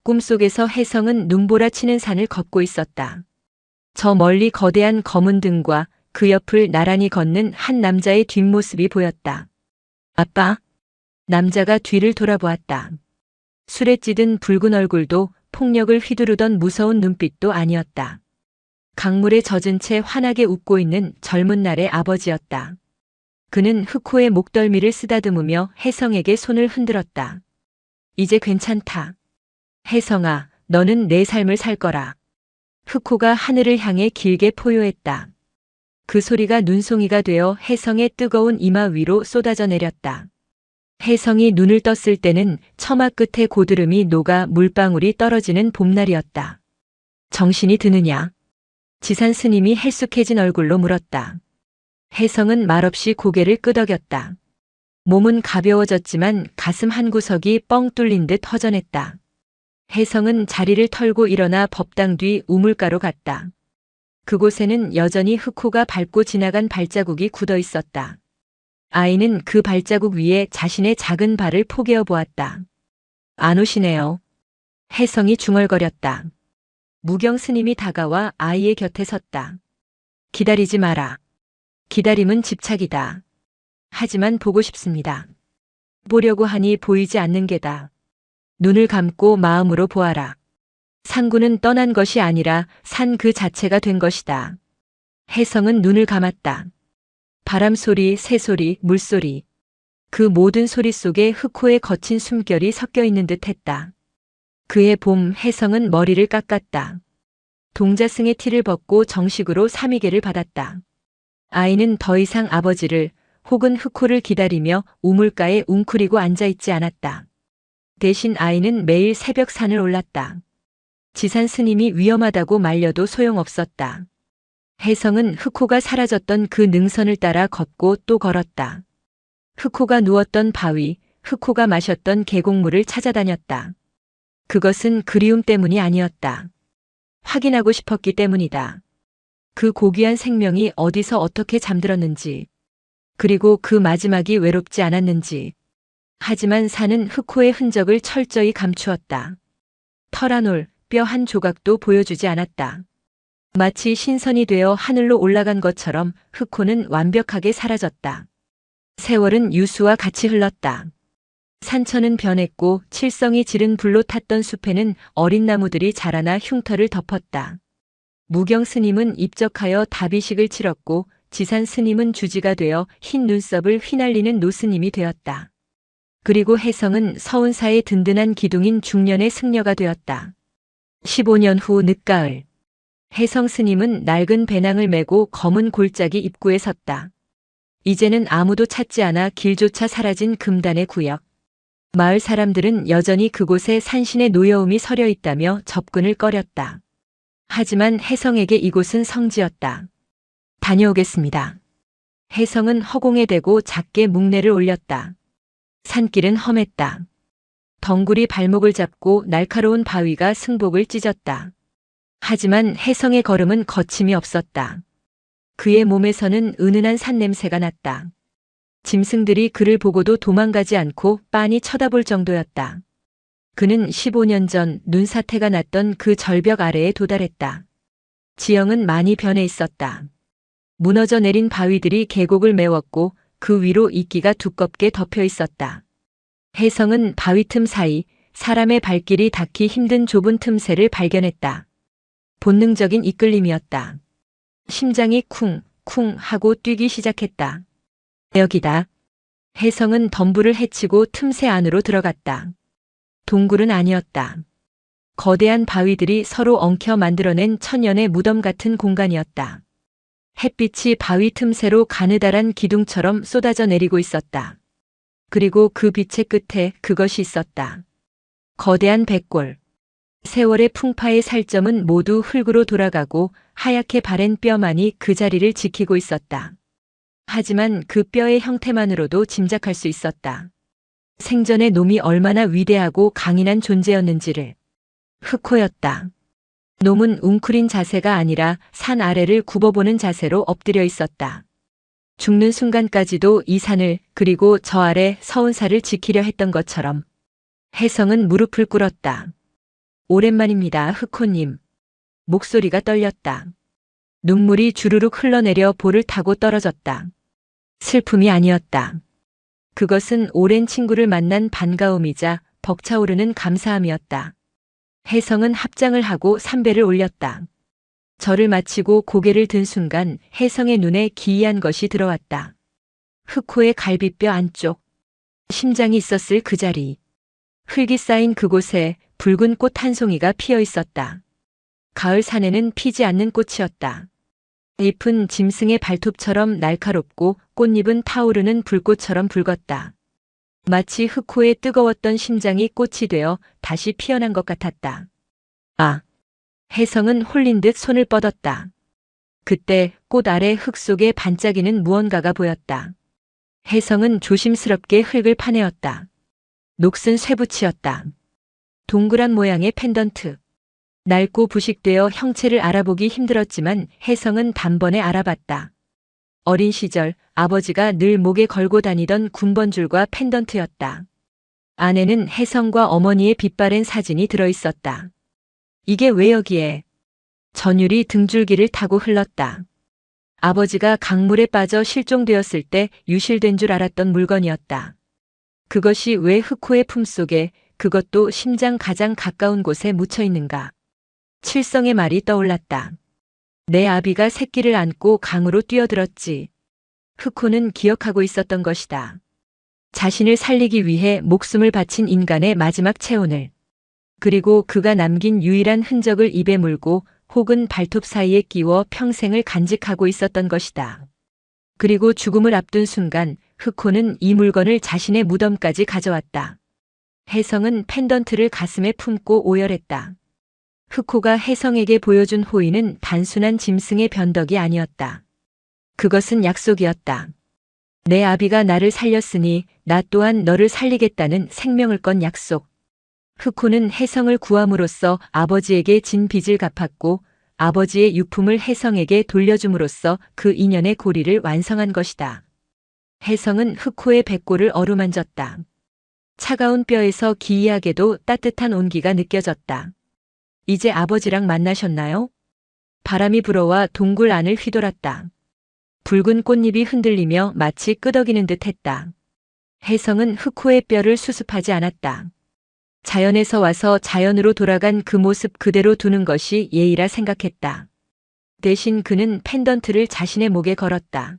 Speaker 1: 꿈속에서 혜성은 눈보라치는 산을 걷고 있었다. 저 멀리 거대한 검은 등과 그 옆을 나란히 걷는 한 남자의 뒷모습이 보였다. 아빠. 남자가 뒤를 돌아보았다. 술에 찌든 붉은 얼굴도 폭력을 휘두르던 무서운 눈빛도 아니었다. 강물에 젖은 채 환하게 웃고 있는 젊은 날의 아버지였다. 그는 흑호의 목덜미를 쓰다듬으며 혜성에게 손을 흔들었다. 이제 괜찮다. 혜성아, 너는 내 삶을 살 거라. 흑호가 하늘을 향해 길게 포효했다. 그 소리가 눈송이가 되어 혜성의 뜨거운 이마 위로 쏟아져 내렸다. 혜성이 눈을 떴을 때는 처마 끝에 고드름이 녹아 물방울이 떨어지는 봄날이었다. 정신이 드느냐? 지산 스님이 헬쑥해진 얼굴로 물었다. 혜성은 말없이 고개를 끄덕였다. 몸은 가벼워졌지만 가슴 한 구석이 뻥 뚫린 듯 허전했다. 혜성은 자리를 털고 일어나 법당 뒤 우물가로 갔다. 그곳에는 여전히 흑호가 밟고 지나간 발자국이 굳어 있었다. 아이는 그 발자국 위에 자신의 작은 발을 포개어 보았다. 안 오시네요. 혜성이 중얼거렸다. 무경 스님이 다가와 아이의 곁에 섰다. 기다리지 마라. 기다림은 집착이다. 하지만 보고 싶습니다. 보려고 하니 보이지 않는 게다. 눈을 감고 마음으로 보아라. 상구는 떠난 것이 아니라 산 그 자체가 된 것이다. 혜성은 눈을 감았다. 바람소리, 새소리, 물소리. 그 모든 소리 속에 흑호의 거친 숨결이 섞여 있는 듯 했다. 그해 봄 혜성은 머리를 깎았다. 동자승의 티를 벗고 정식으로 사미개를 받았다. 아이는 더 이상 아버지를 혹은 흑호를 기다리며 우물가에 웅크리고 앉아있지 않았다. 대신 아이는 매일 새벽 산을 올랐다. 지산 스님이 위험하다고 말려도 소용없었다. 혜성은 흑호가 사라졌던 그 능선을 따라 걷고 또 걸었다. 흑호가 누웠던 바위, 흑호가 마셨던 계곡물을 찾아다녔다. 그것은 그리움 때문이 아니었다. 확인하고 싶었기 때문이다. 그 고귀한 생명이 어디서 어떻게 잠들었는지, 그리고 그 마지막이 외롭지 않았는지. 하지만 산은 흑호의 흔적을 철저히 감추었다. 털 한 올, 뼈 한 조각도 보여주지 않았다. 마치 신선이 되어 하늘로 올라간 것처럼 흑호는 완벽하게 사라졌다. 세월은 유수와 같이 흘렀다. 산천은 변했고 칠성이 지른 불로 탔던 숲에는 어린 나무들이 자라나 흉터를 덮었다. 무경 스님은 입적하여 다비식을 치렀고 지산 스님은 주지가 되어 흰 눈썹을 휘날리는 노스님이 되었다. 그리고 혜성은 서운사의 든든한 기둥인 중년의 승려가 되었다. 15년 후 늦가을. 혜성 스님은 낡은 배낭을 메고 검은 골짜기 입구에 섰다. 이제는 아무도 찾지 않아 길조차 사라진 금단의 구역. 마을 사람들은 여전히 그곳에 산신의 노여움이 서려 있다며 접근을 꺼렸다. 하지만 혜성에게 이곳은 성지였다. 다녀오겠습니다. 혜성은 허공에 대고 작게 묵내를 올렸다. 산길은 험했다. 덩굴이 발목을 잡고 날카로운 바위가 승복을 찢었다. 하지만 혜성의 걸음은 거침이 없었다. 그의 몸에서는 은은한 산냄새가 났다. 짐승들이 그를 보고도 도망가지 않고 빤히 쳐다볼 정도였다. 그는 15년 전 눈사태가 났던 그 절벽 아래에 도달했다. 지형은 많이 변해 있었다. 무너져 내린 바위들이 계곡을 메웠고 그 위로 이끼가 두껍게 덮여 있었다. 혜성은 바위 틈 사이 사람의 발길이 닿기 힘든 좁은 틈새를 발견했다. 본능적인 이끌림이었다. 심장이 쿵쿵 하고 뛰기 시작했다. 여기다. 혜성은 덤불을 헤치고 틈새 안으로 들어갔다. 동굴은 아니었다. 거대한 바위들이 서로 엉켜 만들어낸 천연의 무덤 같은 공간이었다. 햇빛이 바위 틈새로 가느다란 기둥처럼 쏟아져 내리고 있었다. 그리고 그 빛의 끝에 그것이 있었다. 거대한 백골. 세월의 풍파의 살점은 모두 흙으로 돌아가고 하얗게 바랜 뼈만이 그 자리를 지키고 있었다. 하지만 그 뼈의 형태만으로도 짐작할 수 있었다. 생전에 놈이 얼마나 위대하고 강인한 존재였는지를. 흑호였다. 놈은 웅크린 자세가 아니라 산 아래를 굽어보는 자세로 엎드려 있었다. 죽는 순간까지도 이 산을 그리고 저 아래 서운사를 지키려 했던 것처럼. 혜성은 무릎을 꿇었다. 오랜만입니다, 흑호님. 목소리가 떨렸다. 눈물이 주르륵 흘러내려 볼을 타고 떨어졌다. 슬픔이 아니었다. 그것은 오랜 친구를 만난 반가움이자 벅차오르는 감사함이었다. 혜성은 합장을 하고 삼배를 올렸다. 절을 마치고 고개를 든 순간 혜성의 눈에 기이한 것이 들어왔다. 흑호의 갈비뼈 안쪽, 심장이 있었을 그 자리. 흙이 쌓인 그곳에 붉은 꽃 한 송이가 피어 있었다. 가을 산에는 피지 않는 꽃이었다. 잎은 짐승의 발톱처럼 날카롭고 꽃잎은 타오르는 불꽃처럼 붉었다. 마치 흑호의 뜨거웠던 심장이 꽃이 되어 다시 피어난 것 같았다. 아! 혜성은 홀린 듯 손을 뻗었다. 그때 꽃 아래 흙 속에 반짝이는 무언가가 보였다. 혜성은 조심스럽게 흙을 파내었다. 녹슨 쇠붙이였다. 동그란 모양의 펜던트. 낡고 부식되어 형체를 알아보기 힘들었지만 혜성은 단번에 알아봤다. 어린 시절 아버지가 늘 목에 걸고 다니던 군번줄과 펜던트였다. 안에는 혜성과 어머니의 빛바랜 사진이 들어있었다. 이게 왜 여기에? 전율이 등줄기를 타고 흘렀다. 아버지가 강물에 빠져 실종되었을 때 유실된 줄 알았던 물건이었다. 그것이 왜 흑호의 품속에, 그것도 심장 가장 가까운 곳에 묻혀 있는가? 칠성의 말이 떠올랐다. 내 아비가 새끼를 안고 강으로 뛰어들었지. 흑호는 기억하고 있었던 것이다. 자신을 살리기 위해 목숨을 바친 인간의 마지막 체온을. 그리고 그가 남긴 유일한 흔적을 입에 물고 혹은 발톱 사이에 끼워 평생을 간직하고 있었던 것이다. 그리고 죽음을 앞둔 순간 흑호는 이 물건을 자신의 무덤까지 가져왔다. 혜성은 펜던트를 가슴에 품고 오열했다. 흑호가 혜성에게 보여준 호의는 단순한 짐승의 변덕이 아니었다. 그것은 약속이었다. 내 아비가 나를 살렸으니 나 또한 너를 살리겠다는 생명을 건 약속. 흑호는 혜성을 구함으로써 아버지에게 진 빚을 갚았고 아버지의 유품을 혜성에게 돌려줌으로써 그 인연의 고리를 완성한 것이다. 혜성은 흑호의 배꼽을 어루만졌다. 차가운 뼈에서 기이하게도 따뜻한 온기가 느껴졌다. 이제 아버지랑 만나셨나요? 바람이 불어와 동굴 안을 휘돌았다. 붉은 꽃잎이 흔들리며 마치 끄덕이는 듯 했다. 혜성은 흑호의 뼈를 수습하지 않았다. 자연에서 와서 자연으로 돌아간 그 모습 그대로 두는 것이 예의라 생각했다. 대신 그는 펜던트를 자신의 목에 걸었다.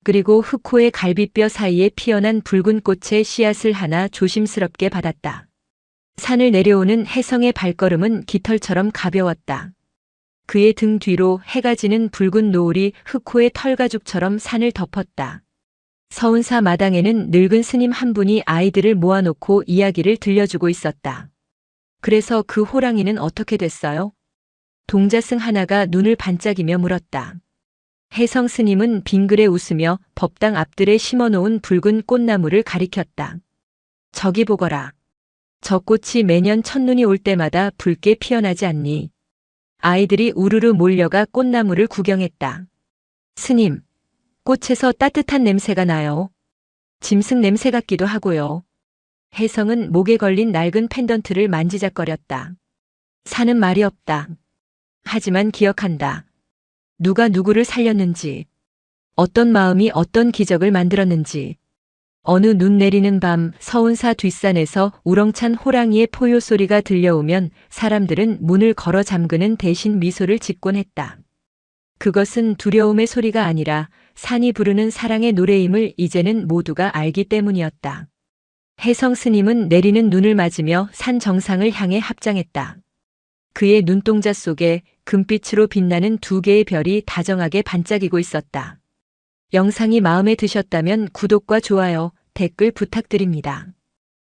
Speaker 1: 그리고 흑호의 갈비뼈 사이에 피어난 붉은 꽃의 씨앗을 하나 조심스럽게 받았다. 산을 내려오는 혜성의 발걸음은 깃털처럼 가벼웠다. 그의 등 뒤로 해가 지는 붉은 노을이 흑호의 털가죽처럼 산을 덮었다. 서운사 마당에는 늙은 스님 한 분이 아이들을 모아놓고 이야기를 들려주고 있었다. 그래서 그 호랑이는 어떻게 됐어요? 동자승 하나가 눈을 반짝이며 물었다. 혜성 스님은 빙그레 웃으며 법당 앞들에 심어놓은 붉은 꽃나무를 가리켰다. 저기 보거라. 저 꽃이 매년 첫눈이 올 때마다 붉게 피어나지 않니? 아이들이 우르르 몰려가 꽃나무를 구경했다. 스님, 꽃에서 따뜻한 냄새가 나요. 짐승 냄새 같기도 하고요. 혜성은 목에 걸린 낡은 펜던트를 만지작거렸다. 사는 말이 없다. 하지만 기억한다. 누가 누구를 살렸는지, 어떤 마음이 어떤 기적을 만들었는지. 어느 눈 내리는 밤 서운사 뒷산에서 우렁찬 호랑이의 포효 소리가 들려오면 사람들은 문을 걸어 잠그는 대신 미소를 짓곤 했다. 그것은 두려움의 소리가 아니라 산이 부르는 사랑의 노래임을 이제는 모두가 알기 때문이었다. 혜성 스님은 내리는 눈을 맞으며 산 정상을 향해 합장했다. 그의 눈동자 속에 금빛으로 빛나는 두 개의 별이 다정하게 반짝이고 있었다. 영상이 마음에 드셨다면 구독과 좋아요, 댓글 부탁드립니다.